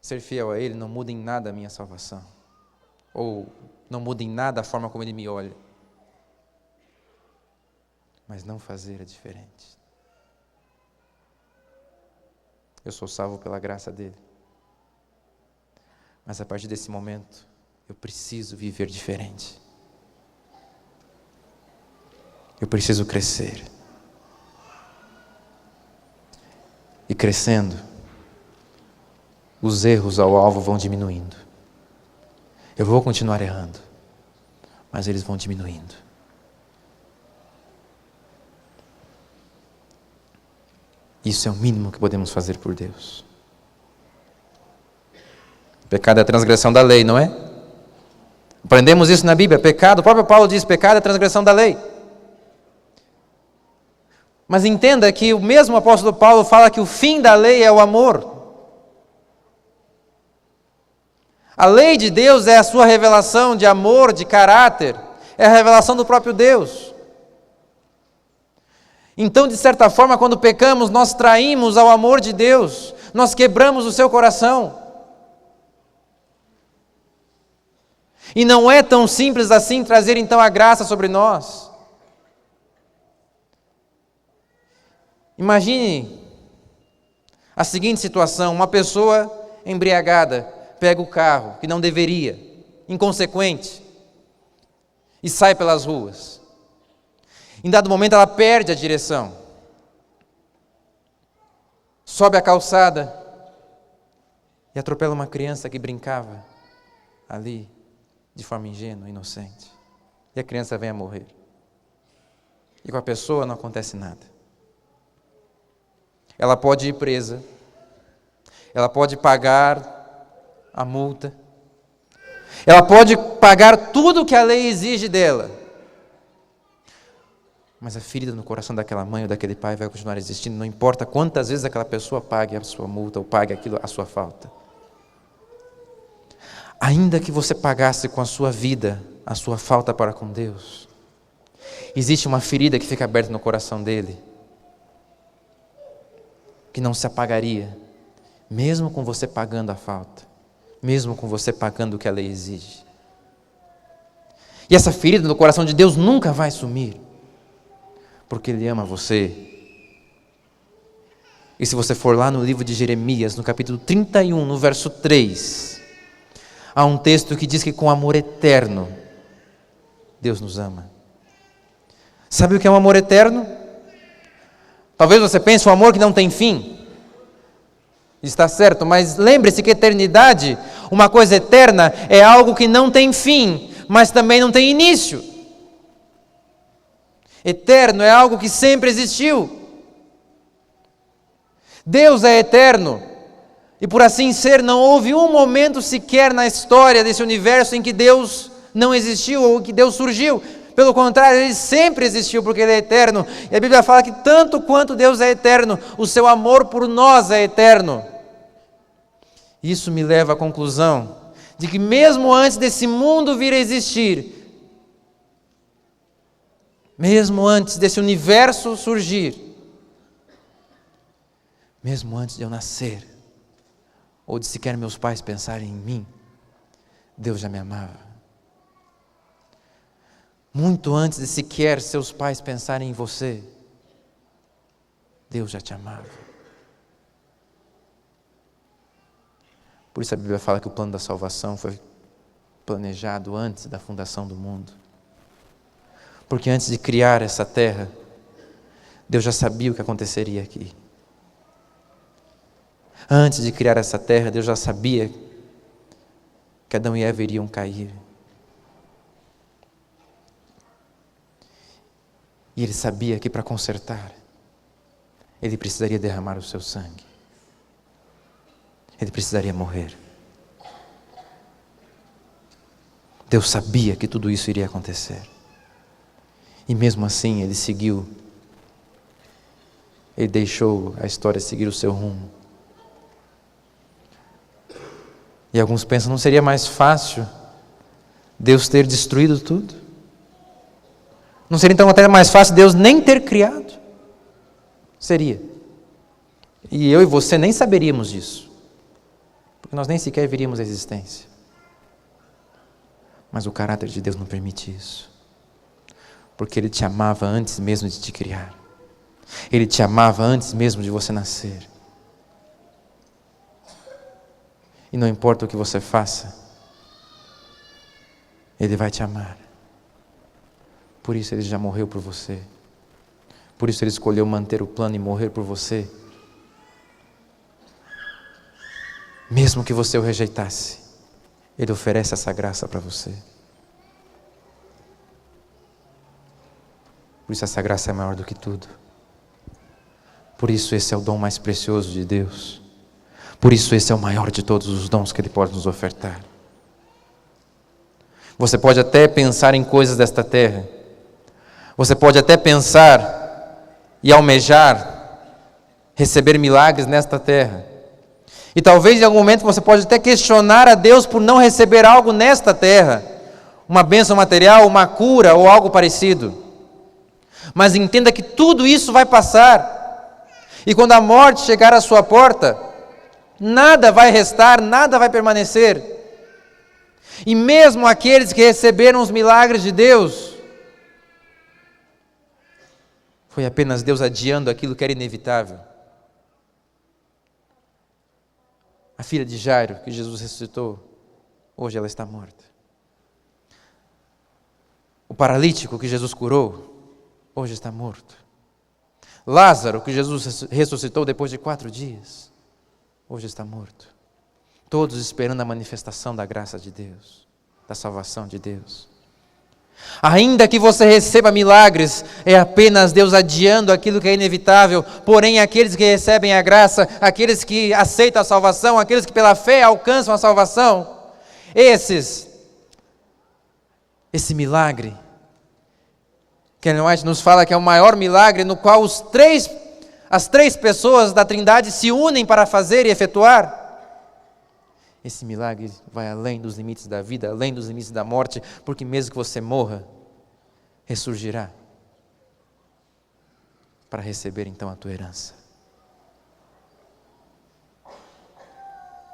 Speaker 1: ser fiel a Ele não muda em nada a minha salvação, ou não muda em nada a forma como Ele me olha. Mas não fazer é diferente. Eu sou salvo pela graça dele. Mas a partir desse momento, eu preciso viver diferente. Eu preciso crescer. E crescendo, os erros ao alvo vão diminuindo. Eu vou continuar errando, mas eles vão diminuindo. Isso é o mínimo que podemos fazer por Deus. Pecado é a transgressão da lei, não é? Aprendemos isso na Bíblia. Pecado, o próprio Paulo diz, pecado é a transgressão da lei. Mas entenda que o mesmo apóstolo Paulo fala que o fim da lei é o amor. A lei de Deus é a sua revelação de amor, de caráter, é a revelação do próprio Deus. Então, de certa forma, quando pecamos, nós traímos ao amor de Deus, nós quebramos o seu coração. E não é tão simples assim trazer então a graça sobre nós. Imagine a seguinte situação: uma pessoa embriagada pega o carro que não deveria, inconsequente, e sai pelas ruas. Em dado momento ela perde a direção, sobe a calçada e atropela uma criança que brincava ali de forma ingênua, inocente. E a criança vem a morrer. E com a pessoa não acontece nada. Ela pode ir presa, ela pode pagar a multa, ela pode pagar tudo que a lei exige dela. Mas a ferida no coração daquela mãe ou daquele pai vai continuar existindo, não importa quantas vezes aquela pessoa pague a sua multa ou pague a sua falta. Ainda que você pagasse com a sua vida a sua falta para com Deus, existe uma ferida que fica aberta no coração dele, que não se apagaria, mesmo com você pagando a falta, mesmo com você pagando o que a lei exige. E essa ferida no coração de Deus nunca vai sumir, porque Ele ama você. E se você for lá no livro de Jeremias, no capítulo 31, no verso 3, há um texto que diz que com amor eterno, Deus nos ama. Sabe o que é um amor eterno? Talvez você pense um amor que não tem fim. Está certo, mas lembre-se que eternidade, uma coisa eterna, é algo que não tem fim, mas também não tem início. Eterno é algo que sempre existiu. Deus é eterno. E por assim ser, não houve um momento sequer na história desse universo em que Deus não existiu ou que Deus surgiu. Pelo contrário, Ele sempre existiu, porque Ele é eterno. E a Bíblia fala que tanto quanto Deus é eterno, o seu amor por nós é eterno. Isso me leva à conclusão de que mesmo antes desse mundo vir a existir, mesmo antes desse universo surgir, mesmo antes de eu nascer, ou de sequer meus pais pensarem em mim, Deus já me amava. Muito antes de sequer seus pais pensarem em você, Deus já te amava. Por isso a Bíblia fala que o plano da salvação foi planejado antes da fundação do mundo. Porque antes de criar essa terra, Deus já sabia o que aconteceria aqui. Antes de criar essa terra, Deus já sabia que Adão e Eva iriam cair. E Ele sabia que para consertar, Ele precisaria derramar o seu sangue. Ele precisaria morrer. Deus sabia que tudo isso iria acontecer. E mesmo assim, Ele seguiu. Ele deixou a história seguir o seu rumo. E alguns pensam, não seria mais fácil Deus ter destruído tudo? Não seria então até mais fácil Deus nem ter criado? Seria. E eu e você nem saberíamos disso. Porque nós nem sequer veríamos a existência. Mas o caráter de Deus não permite isso. Porque Ele te amava antes mesmo de te criar. Ele te amava antes mesmo de você nascer. E não importa o que você faça, Ele vai te amar. Por isso Ele já morreu por você. Por isso Ele escolheu manter o plano e morrer por você. Mesmo que você o rejeitasse, Ele oferece essa graça para você. Por isso essa graça é maior do que tudo. Por isso esse é o dom mais precioso de Deus. Por isso esse é o maior de todos os dons que Ele pode nos ofertar. Você pode até pensar em coisas desta terra. Você pode até pensar e almejar receber milagres nesta terra. E talvez em algum momento você pode até questionar a Deus por não receber algo nesta terra. Uma bênção material, uma cura ou algo parecido. Mas entenda que tudo isso vai passar. E quando a morte chegar à sua porta, nada vai restar, nada vai permanecer. E mesmo aqueles que receberam os milagres de Deus, foi apenas Deus adiando aquilo que era inevitável. A filha de Jairo, que Jesus ressuscitou, hoje ela está morta. O paralítico que Jesus curou, hoje está morto. Lázaro, que Jesus ressuscitou depois de 4 dias, hoje está morto. Todos esperando a manifestação da graça de Deus, da salvação de Deus. Ainda que você receba milagres, é apenas Deus adiando aquilo que é inevitável. Porém, aqueles que recebem a graça, aqueles que aceitam a salvação, aqueles que pela fé alcançam a salvação, esse milagre, que Ellen White nos fala que é o maior milagre no qual as três pessoas da Trindade se unem para fazer e efetuar. Esse milagre vai além dos limites da vida, além dos limites da morte, porque mesmo que você morra, ressurgirá para receber então a tua herança.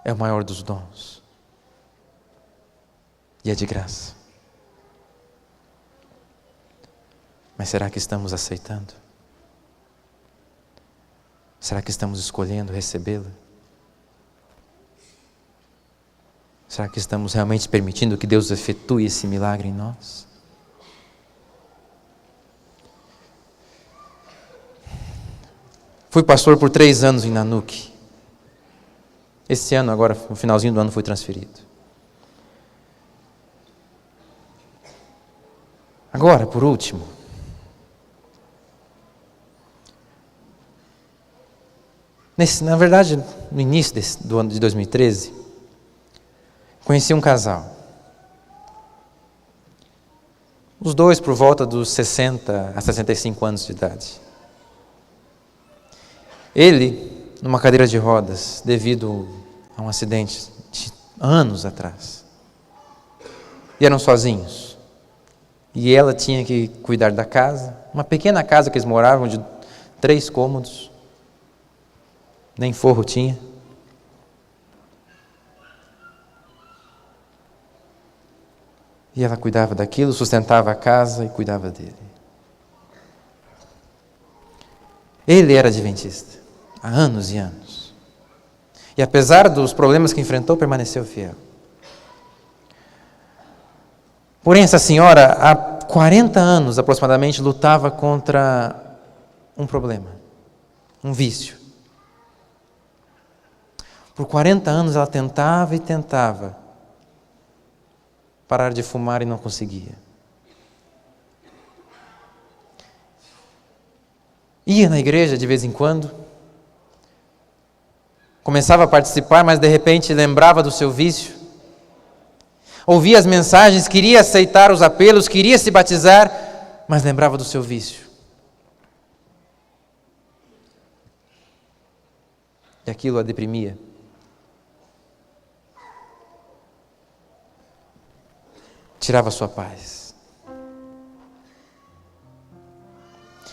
Speaker 1: É o maior dos dons e é de graça. Mas será que estamos aceitando? Será que estamos escolhendo recebê-la? Será que estamos realmente permitindo que Deus efetue esse milagre em nós? Fui pastor por 3 anos em Nanuque. Esse ano, agora, no finalzinho do ano, fui transferido. Agora, por último, na verdade, no início do ano de 2013, conheci um casal. Os dois por volta dos 60 a 65 anos de idade. Ele, numa cadeira de rodas, devido a um acidente de anos atrás. E eram sozinhos. E ela tinha que cuidar da casa, uma pequena casa que eles moravam, de 3 cômodos. Nem forro tinha. E ela cuidava daquilo, sustentava a casa e cuidava dele. Ele era adventista, há anos e anos. E apesar dos problemas que enfrentou, permaneceu fiel. Porém, essa senhora, há 40 anos aproximadamente, lutava contra um problema, um vício. Por 40 anos ela tentava e tentava parar de fumar e não conseguia. Ia na igreja de vez em quando, começava a participar, mas de repente lembrava do seu vício. Ouvia as mensagens, queria aceitar os apelos, queria se batizar, mas lembrava do seu vício. E aquilo a deprimia. Tirava a sua paz.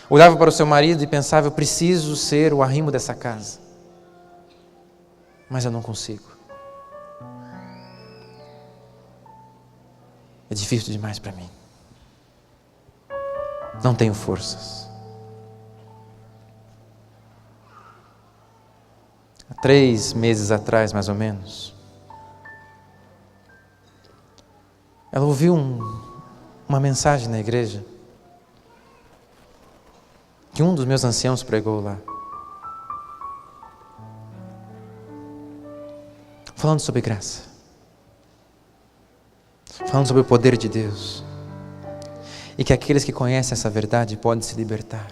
Speaker 1: Olhava para o seu marido e pensava: eu preciso ser o arrimo dessa casa. Mas eu não consigo. É difícil demais para mim. Não tenho forças. Há 3 meses atrás, mais ou menos, ela ouviu uma mensagem na igreja que um dos meus anciãos pregou lá, falando sobre graça, falando sobre o poder de Deus, e que aqueles que conhecem essa verdade podem se libertar,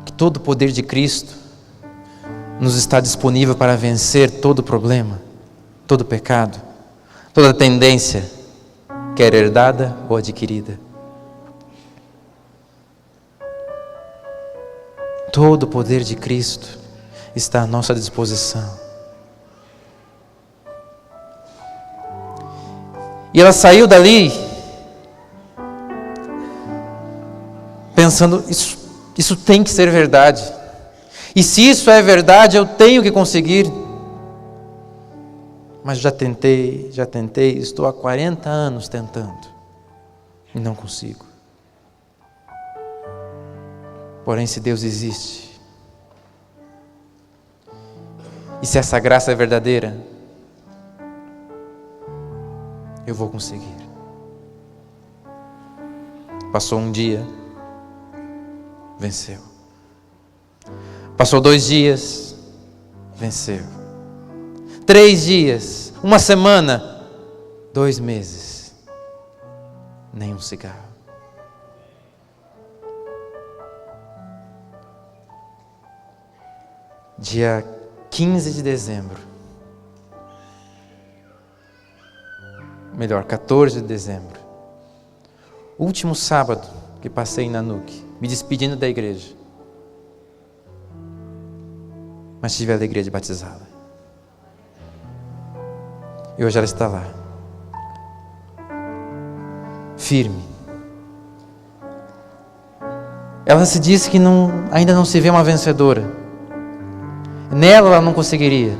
Speaker 1: que todo o poder de Cristo nos está disponível para vencer todo problema, todo pecado, toda tendência, quer herdada ou adquirida. Todo o poder de Cristo está à nossa disposição. E ela saiu dali pensando: isso tem que ser verdade. E se isso é verdade, eu tenho que conseguir. Mas já tentei, estou há 40 anos tentando e não consigo. Porém, se Deus existe, e se essa graça é verdadeira, eu vou conseguir. Passou um dia, venceu. Passou 2 dias, venceu. 3 dias, 1 semana, 2 meses, nem um cigarro. Dia 15 de dezembro, melhor, 14 de dezembro, último sábado que passei na NUC, me despedindo da igreja, mas tive a alegria de batizá-la. E hoje ela está lá, firme. Ela se disse que ainda não se vê uma vencedora. Nela ela não conseguiria.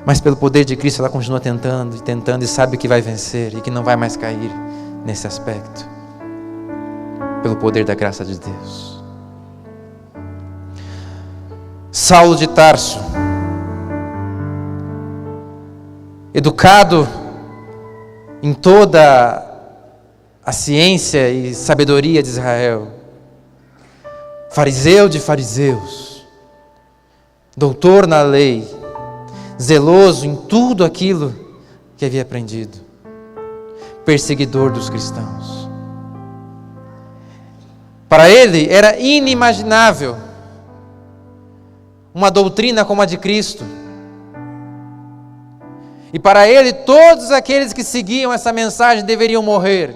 Speaker 1: Mas pelo poder de Cristo ela continua tentando e tentando, e sabe que vai vencer e que não vai mais cair nesse aspecto. Pelo poder da graça de Deus. Saulo de Tarso, educado em toda a ciência e sabedoria de Israel, fariseu de fariseus, doutor na lei, zeloso em tudo aquilo que havia aprendido, perseguidor dos cristãos. Para ele era inimaginável uma doutrina como a de Cristo. E para ele, todos aqueles que seguiam essa mensagem deveriam morrer.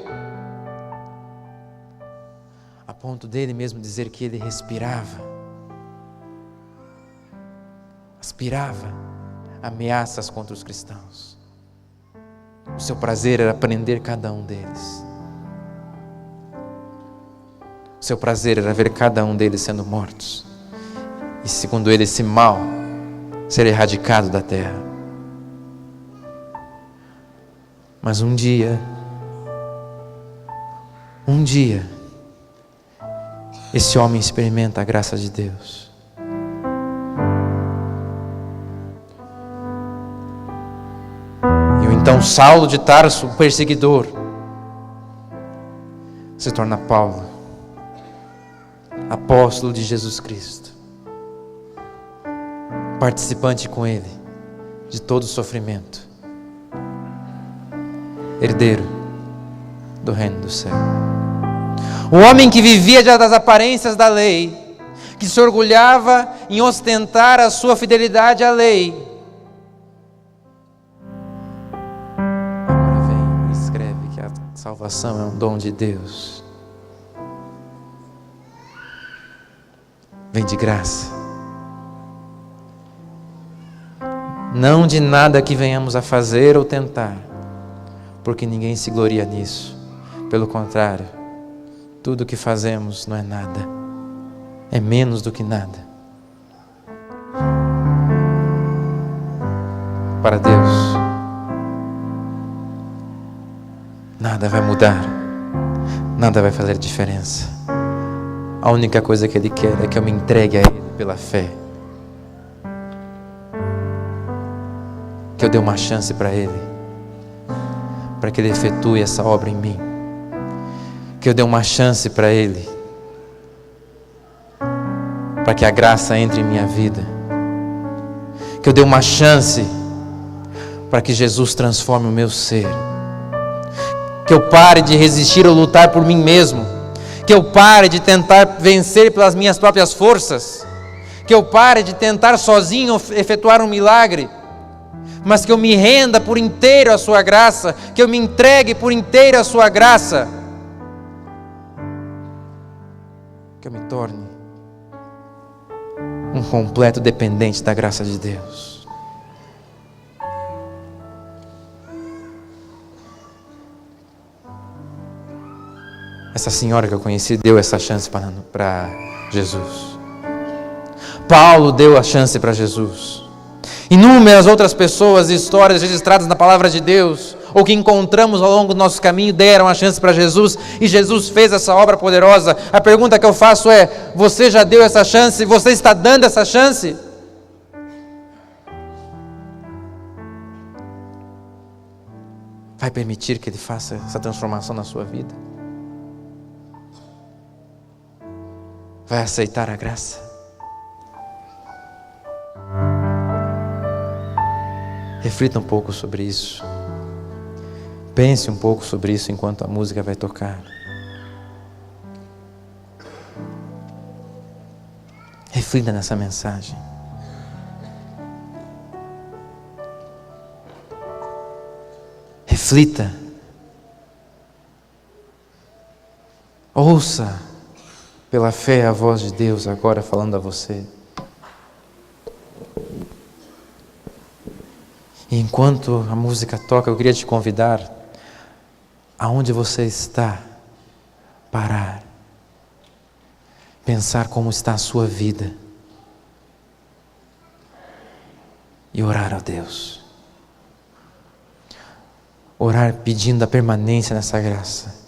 Speaker 1: A ponto dele mesmo dizer que ele respirava, aspirava ameaças contra os cristãos. O seu prazer era prender cada um deles. O seu prazer era ver cada um deles sendo mortos. E segundo ele, esse mal ser erradicado da terra. Mas um dia, esse homem experimenta a graça de Deus. E o então Saulo de Tarso, o perseguidor, se torna Paulo, apóstolo de Jesus Cristo, participante com ele de todo o sofrimento, herdeiro do reino do céu. O homem que vivia das aparências da lei, que se orgulhava em ostentar a sua fidelidade à lei, agora vem e escreve que a salvação é um dom de Deus. Vem de graça. Não de nada que venhamos a fazer ou tentar, porque ninguém se gloria nisso. Pelo contrário, tudo o que fazemos não é nada, é menos do que nada. Para Deus, nada vai mudar, nada vai fazer diferença. A única coisa que Ele quer é que eu me entregue a Ele pela fé, que eu dê uma chance para Ele, para que Ele efetue essa obra em mim, que eu dê uma chance para Ele, para que a graça entre em minha vida, que eu dê uma chance para que Jesus transforme o meu ser, que eu pare de resistir ou lutar por mim mesmo, que eu pare de tentar vencer pelas minhas próprias forças, que eu pare de tentar sozinho efetuar um milagre, mas que eu me renda por inteiro à sua graça, que eu me entregue por inteiro à sua graça, que eu me torne um completo dependente da graça de Deus. Essa senhora que eu conheci deu essa chance para Jesus. Paulo deu a chance para Jesus. Inúmeras outras pessoas e histórias registradas na palavra de Deus, ou que encontramos ao longo do nosso caminho, deram a chance para Jesus, e Jesus fez essa obra poderosa. A pergunta que eu faço é: você já deu essa chance? Você está dando essa chance? Vai permitir que Ele faça essa transformação na sua vida? Vai aceitar a graça? Reflita um pouco sobre isso. Pense um pouco sobre isso enquanto a música vai tocar. Reflita nessa mensagem. Reflita. Ouça pela fé a voz de Deus agora falando a você. E enquanto a música toca, eu queria te convidar, aonde você está, parar, pensar como está a sua vida e orar a Deus. Orar pedindo a permanência nessa graça.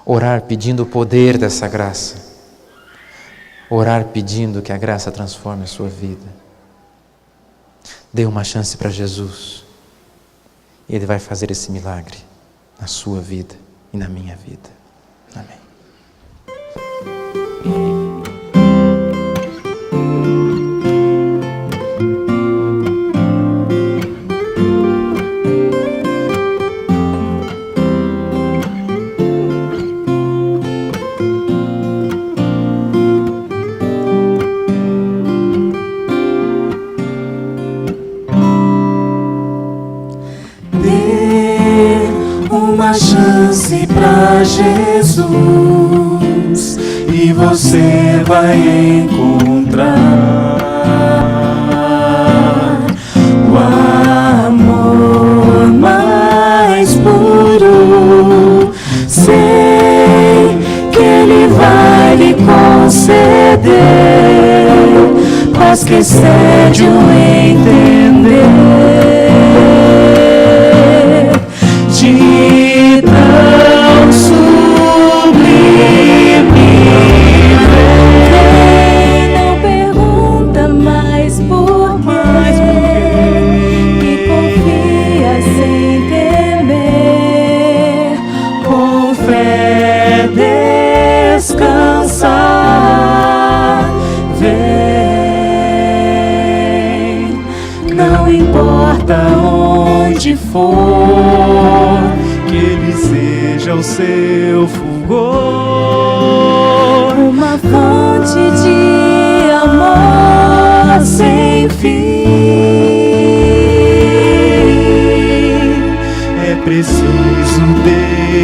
Speaker 1: Orar pedindo o poder dessa graça. Orar pedindo que a graça transforme a sua vida. Dê uma chance para Jesus. Ele vai fazer esse milagre na sua vida e na minha vida. Amém.
Speaker 2: pra Jesus e você vai encontrar o amor mais puro. Sei que Ele vai lhe conceder paz que excede o entender. De tão sublime vem, não pergunta mais por quê, e confia sem temer, com fé descansar. Vem, não importa onde for, que Ele seja o seu fulgor, uma fonte de amor sem fim. É preciso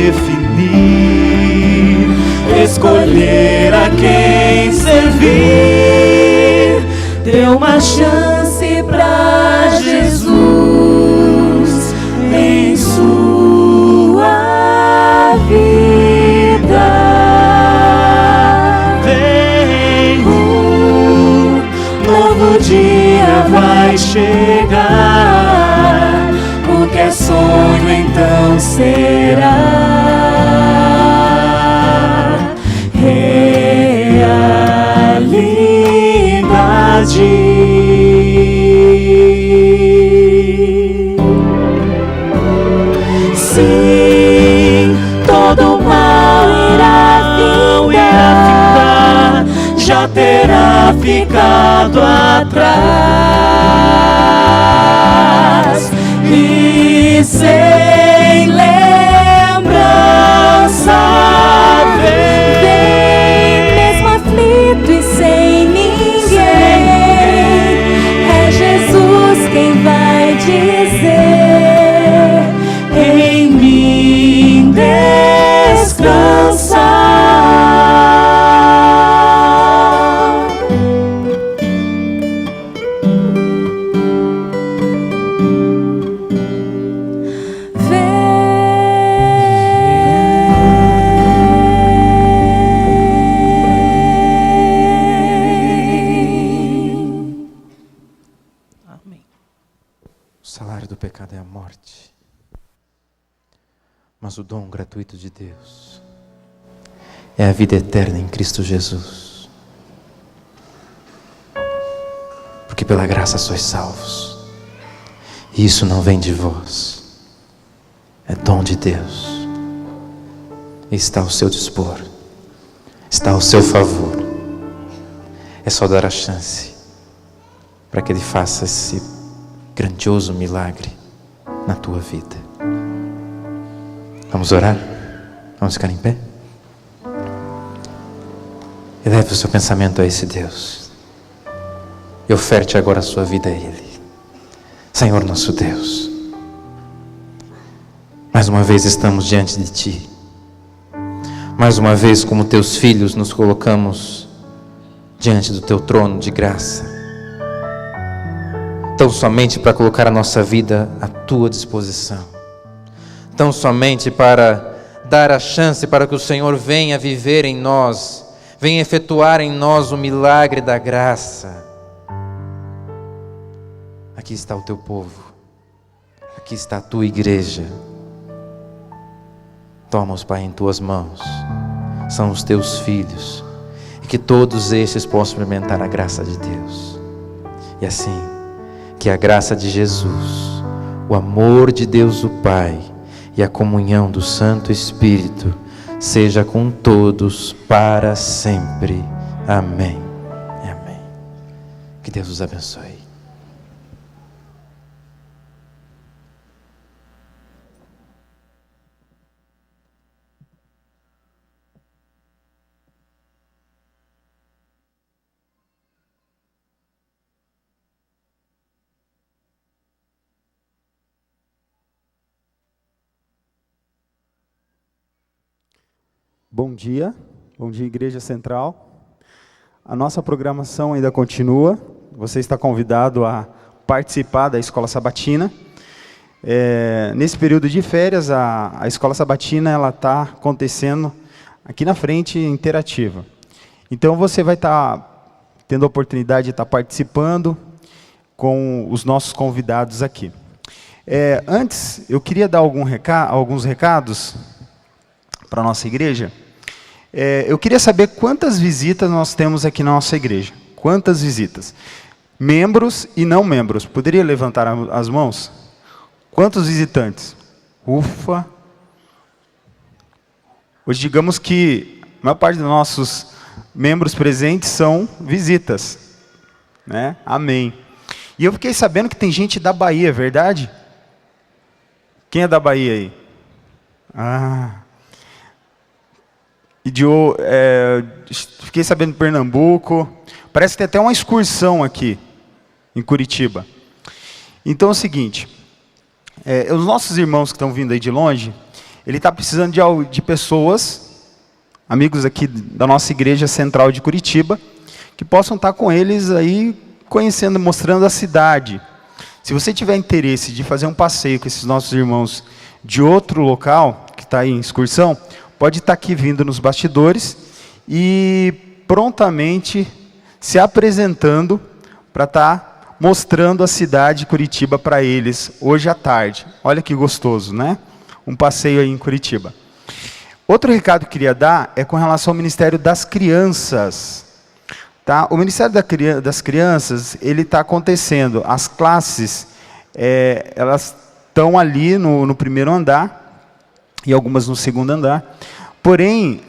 Speaker 2: definir, escolher a quem servir. Dê uma chance pra Jesus em sua vida. Vem, novo dia vai chegar, o que é sonho então será realidade. Sim, todo mal irá ficar, já terá ficado atrás, e sem lembrança vem, mesmo aflito e sem ninguém, é Jesus quem vai dizer: em mim descansar. Vem. Amém.
Speaker 1: O salário do pecado é a morte, mas o dom gratuito de Deus é a vida eterna em Cristo Jesus. Porque pela graça sois salvos, e isso não vem de vós, é dom de Deus, e está ao seu dispor, está ao seu favor. É só dar a chance para que Ele faça esse grandioso milagre na tua vida. Vamos orar? Vamos ficar em pé? Eleve o seu pensamento a esse Deus e oferte agora a sua vida a Ele. Senhor nosso Deus, mais uma vez estamos diante de Ti. Mais uma vez, como Teus filhos, nos colocamos diante do Teu trono de graça, tão somente para colocar a nossa vida à Tua disposição, tão somente para dar a chance para que o Senhor venha viver em nós, venha efetuar em nós o milagre da graça. Aqui está o Teu povo, aqui está a Tua igreja. Toma-os, Pai, em Tuas mãos, são os Teus filhos, e que todos estes possam experimentar a graça de Deus, e assim, que a graça de Jesus, o amor de Deus o Pai e a comunhão do Santo Espírito seja com todos para sempre. Amém. Amém. Que Deus os abençoe.
Speaker 3: Bom dia Igreja Central. A nossa programação ainda continua. Você está convidado a participar da Escola Sabatina. Nesse período de férias, a Escola Sabatina está acontecendo aqui na frente, interativa. Então você vai estar tendo a oportunidade de estar participando com os nossos convidados aqui. Antes, eu queria dar alguns recados para a nossa igreja. Eu queria saber quantas visitas nós temos aqui na nossa igreja. Quantas visitas? Membros e não membros. Poderia levantar as mãos? Quantos visitantes? Ufa! Hoje, digamos que a maior parte dos nossos membros presentes são visitas. Né? Amém. E eu fiquei sabendo que tem gente da Bahia, é verdade? Quem é da Bahia aí? Fiquei sabendo de Pernambuco. Parece que tem até uma excursão aqui, em Curitiba. Então é o seguinte, os nossos irmãos que estão vindo aí de longe, ele está precisando de pessoas, amigos aqui da nossa igreja central de Curitiba, que possam estar com eles aí, conhecendo, mostrando a cidade. Se você tiver interesse de fazer um passeio com esses nossos irmãos de outro local, que está aí em excursão, pode estar aqui vindo nos bastidores e prontamente se apresentando para estar mostrando a cidade de Curitiba para eles hoje à tarde. Olha que gostoso, né? Um passeio aí em Curitiba. Outro recado que eu queria dar é com relação ao Ministério das Crianças. Tá? O Ministério das Crianças, ele está acontecendo. As classes, elas estão ali no primeiro andar, e algumas no segundo andar. Porém,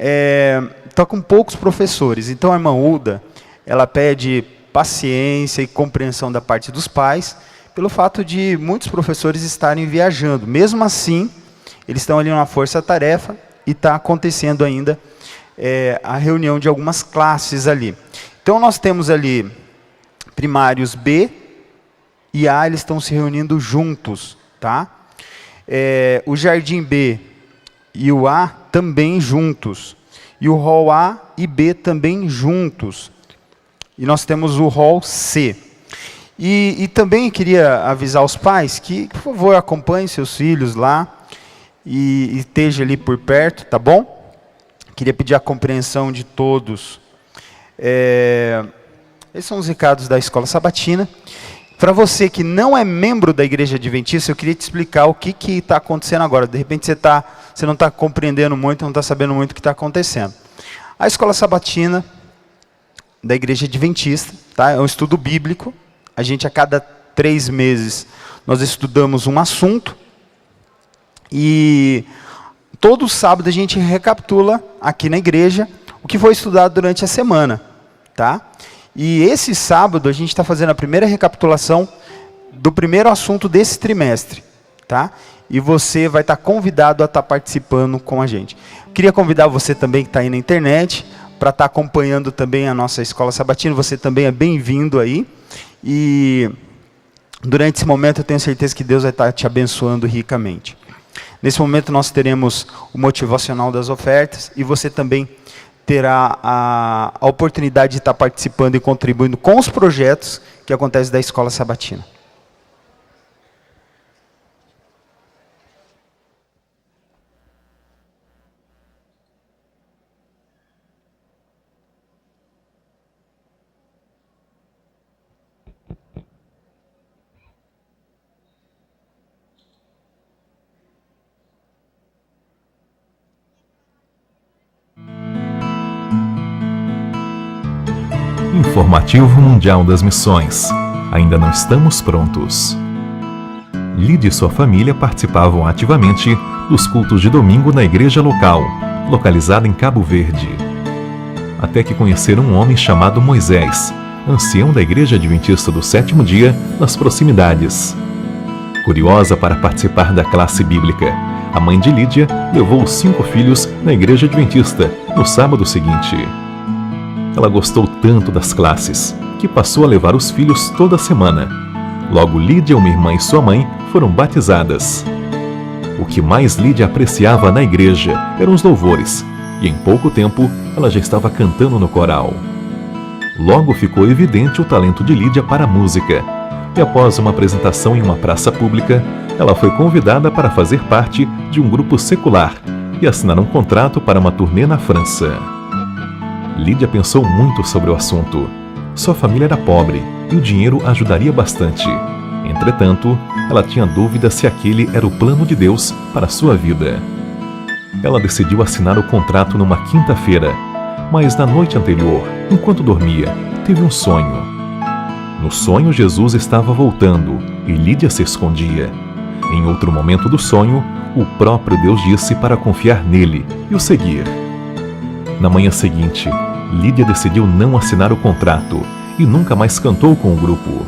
Speaker 3: está com poucos professores. Então, a irmã Uda, ela pede paciência e compreensão da parte dos pais, pelo fato de muitos professores estarem viajando. Mesmo assim, eles estão ali numa força-tarefa e está acontecendo ainda a reunião de algumas classes ali. Então, nós temos ali primários B e A, eles estão se reunindo juntos. Tá? O Jardim B e o A também juntos. E o hall A e B também juntos. E nós temos o hall C. E também queria avisar os pais que, por favor, acompanhem seus filhos lá e esteja ali por perto, tá bom? Queria pedir a compreensão de todos. Esses são os recados da Escola Sabatina. Para você que não é membro da Igreja Adventista, eu queria te explicar o que está acontecendo agora. De repente você não está compreendendo muito, não está sabendo muito o que está acontecendo. A Escola Sabatina da Igreja Adventista, tá? É um estudo bíblico. A gente, a cada 3 meses, nós estudamos um assunto. E todo sábado a gente recapitula aqui na igreja o que foi estudado durante a semana. Tá? E esse sábado a gente está fazendo a primeira recapitulação do primeiro assunto desse trimestre. Tá? E você vai estar convidado a estar participando com a gente. Queria convidar você também que está aí na internet para estar acompanhando também a nossa Escola Sabatina. Você também é bem-vindo aí. E durante esse momento eu tenho certeza que Deus vai estar te abençoando ricamente. Nesse momento nós teremos o motivacional das ofertas e você também terá a oportunidade de estar participando e contribuindo com os projetos que acontecem da Escola Sabatina.
Speaker 4: Informativo Mundial das Missões. Ainda não estamos prontos. Lídia e sua família participavam ativamente dos cultos de domingo na igreja local, localizada em Cabo Verde. Até que conheceram um homem chamado Moisés, ancião da Igreja Adventista do Sétimo Dia, nas proximidades. Curiosa para participar da classe bíblica, a mãe de Lídia levou os 5 filhos na Igreja Adventista no sábado seguinte. Ela gostou tanto das classes, que passou a levar os filhos toda semana. Logo, Lídia, uma irmã e sua mãe foram batizadas. O que mais Lídia apreciava na igreja eram os louvores, e em pouco tempo ela já estava cantando no coral. Logo ficou evidente o talento de Lídia para a música, e após uma apresentação em uma praça pública, ela foi convidada para fazer parte de um grupo secular e assinar um contrato para uma turnê na França. Lídia pensou muito sobre o assunto. Sua família era pobre e o dinheiro ajudaria bastante. Entretanto, ela tinha dúvida se aquele era o plano de Deus para sua vida. Ela decidiu assinar o contrato numa quinta-feira, mas na noite anterior, enquanto dormia, teve um sonho. No sonho, Jesus estava voltando e Lídia se escondia. Em outro momento do sonho, o próprio Deus disse para confiar nele e o seguir. Na manhã seguinte, Lídia decidiu não assinar o contrato e nunca mais cantou com o grupo.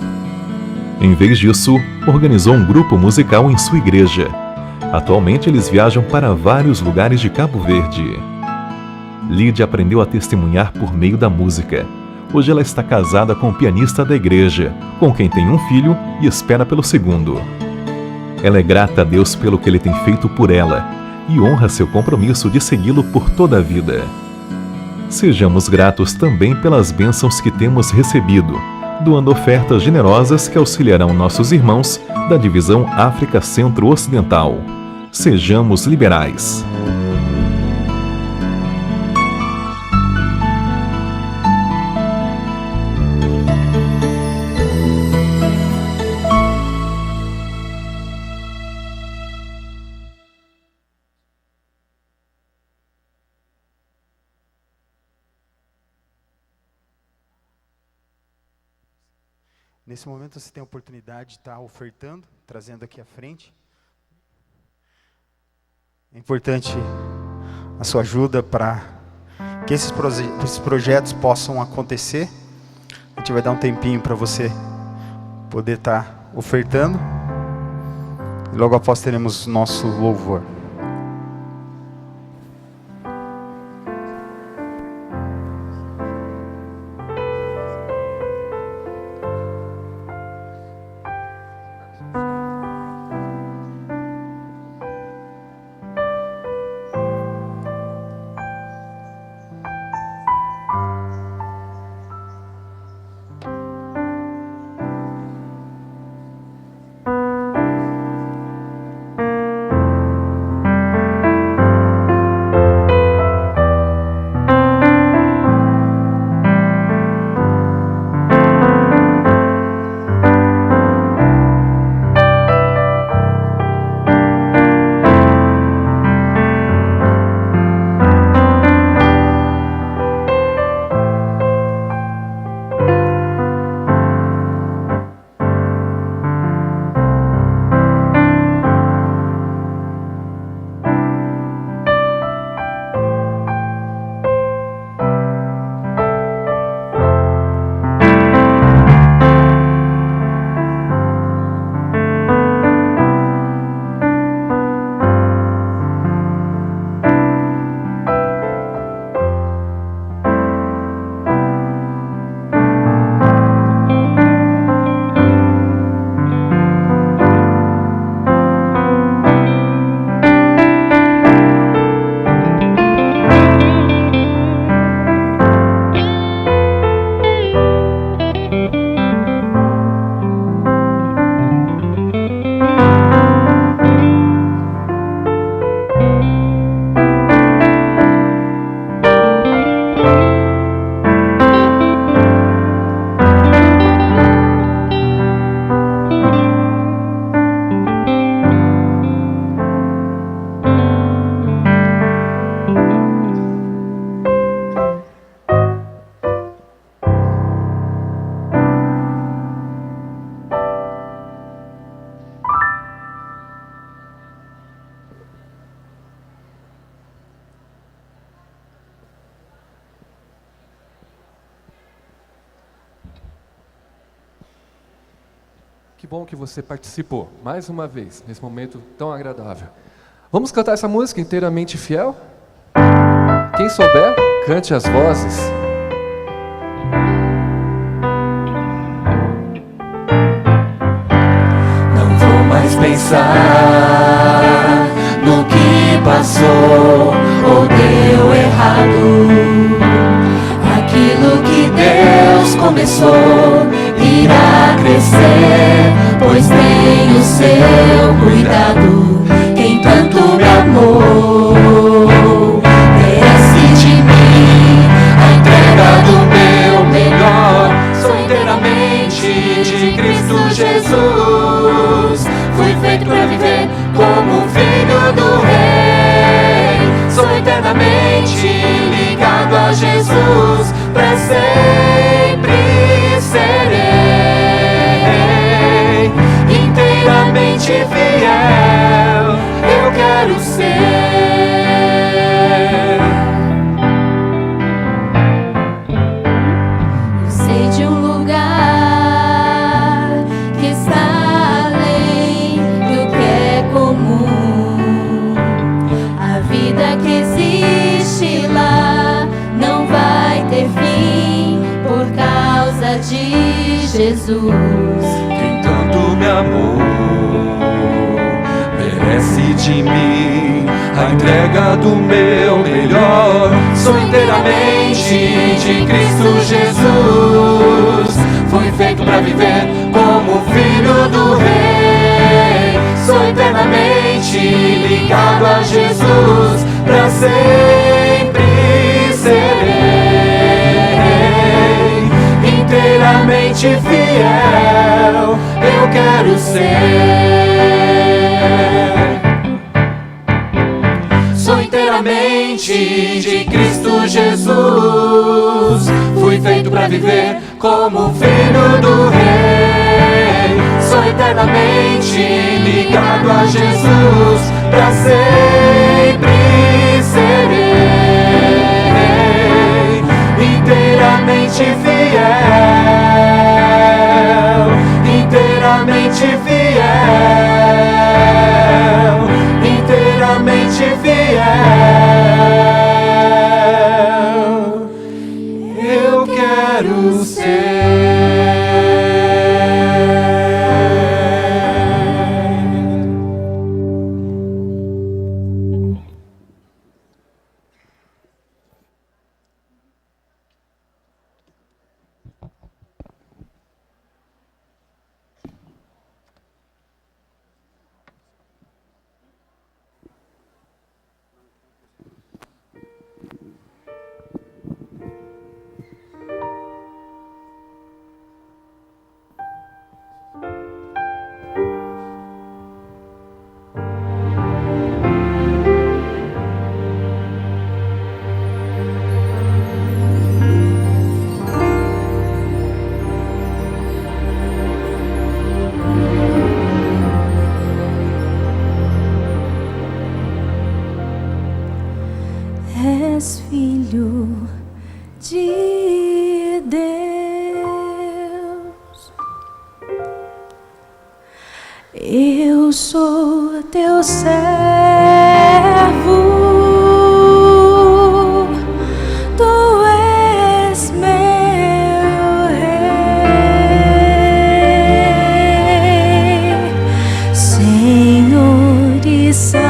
Speaker 4: Em vez disso, organizou um grupo musical em sua igreja. Atualmente, eles viajam para vários lugares de Cabo Verde. Lídia aprendeu a testemunhar por meio da música. Hoje ela está casada com o pianista da igreja, com quem tem um filho e espera pelo segundo. Ela é grata a Deus pelo que ele tem feito por ela e honra seu compromisso de segui-lo por toda a vida. Sejamos gratos também pelas bênçãos que temos recebido, doando ofertas generosas que auxiliarão nossos irmãos da divisão África Centro-Ocidental. Sejamos liberais.
Speaker 3: Nesse momento você tem a oportunidade de estar ofertando, trazendo aqui à frente. É importante a sua ajuda para que esses projetos possam acontecer. A gente vai dar um tempinho para você poder estar ofertando. E logo após teremos nosso louvor.
Speaker 5: Que bom que você participou, mais uma vez, nesse momento tão agradável. Vamos cantar essa música inteiramente fiel? Quem souber, cante as vozes.
Speaker 2: Não vou mais pensar no que passou ou deu errado. Aquilo que Deus começou irá crescer, pois tem o seu cuidado. Quem tanto me amou merece de mim a entrega do meu melhor. Sou inteiramente de Cristo Jesus. Fui feito para viver como filho do Rei. Sou eternamente ligado a Jesus, para sempre serei. Inteiramente fiel eu quero ser. Eu sei de um lugar que está além do que é comum. A vida que existe lá não vai ter fim por causa de Jesus.
Speaker 5: Quem tanto me amou merece de mim a entrega do meu melhor. Sou inteiramente de Cristo Jesus. Fui feito para viver como filho do Rei. Sou eternamente ligado a Jesus, para sempre serei. Inteiramente fiel eu quero ser. Sou inteiramente de Cristo Jesus. Fui feito para viver como filho do Rei. Sou eternamente ligado a Jesus, para sempre serei. Inteiramente fiel, inteiramente fiel, inteiramente fiel eu quero ser.
Speaker 2: És filho de Deus. Eu sou teu servo. Tu és meu Rei, Senhor e Salvador.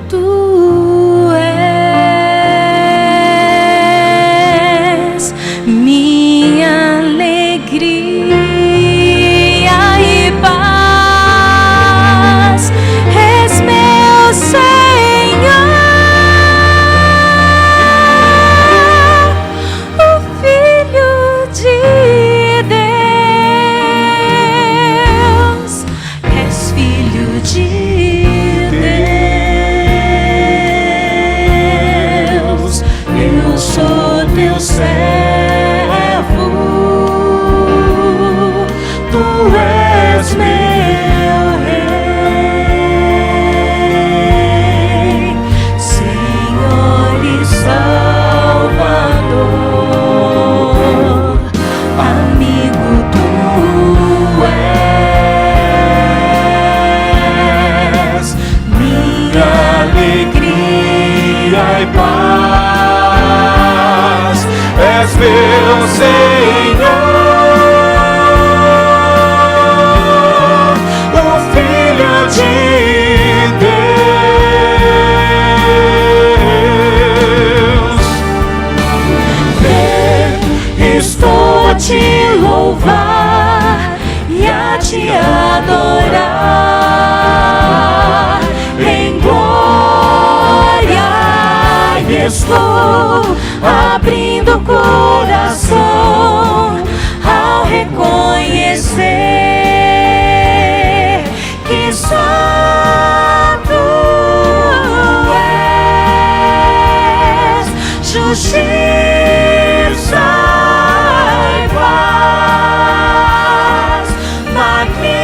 Speaker 2: Tu és minha alegria e paz, és meu Senhor, o Filho de Deus, és filho de sou teu servo, tu és meu Rei, Senhor e Salvador, amigo tu és, minha alegria e paz. És meu Senhor, estou abrindo o coração ao reconhecer que só tu és justiça e paz, magnífico,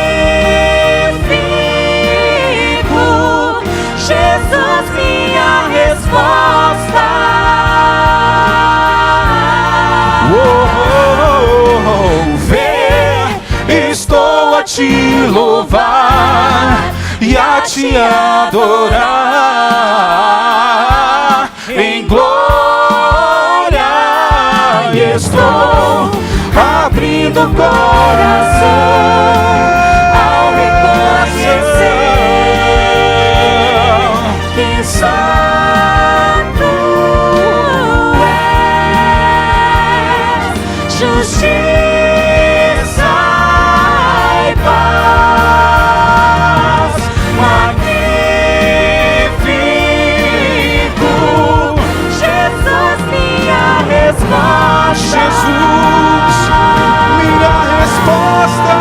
Speaker 2: Jesus, minha resposta.
Speaker 3: Estou a te louvar e a te adorar em glória. E estou abrindo o coração
Speaker 2: Ao reconhecer que só tu és justiça e paz, magnífico, Jesus, minha resposta.
Speaker 3: Jesus, minha resposta.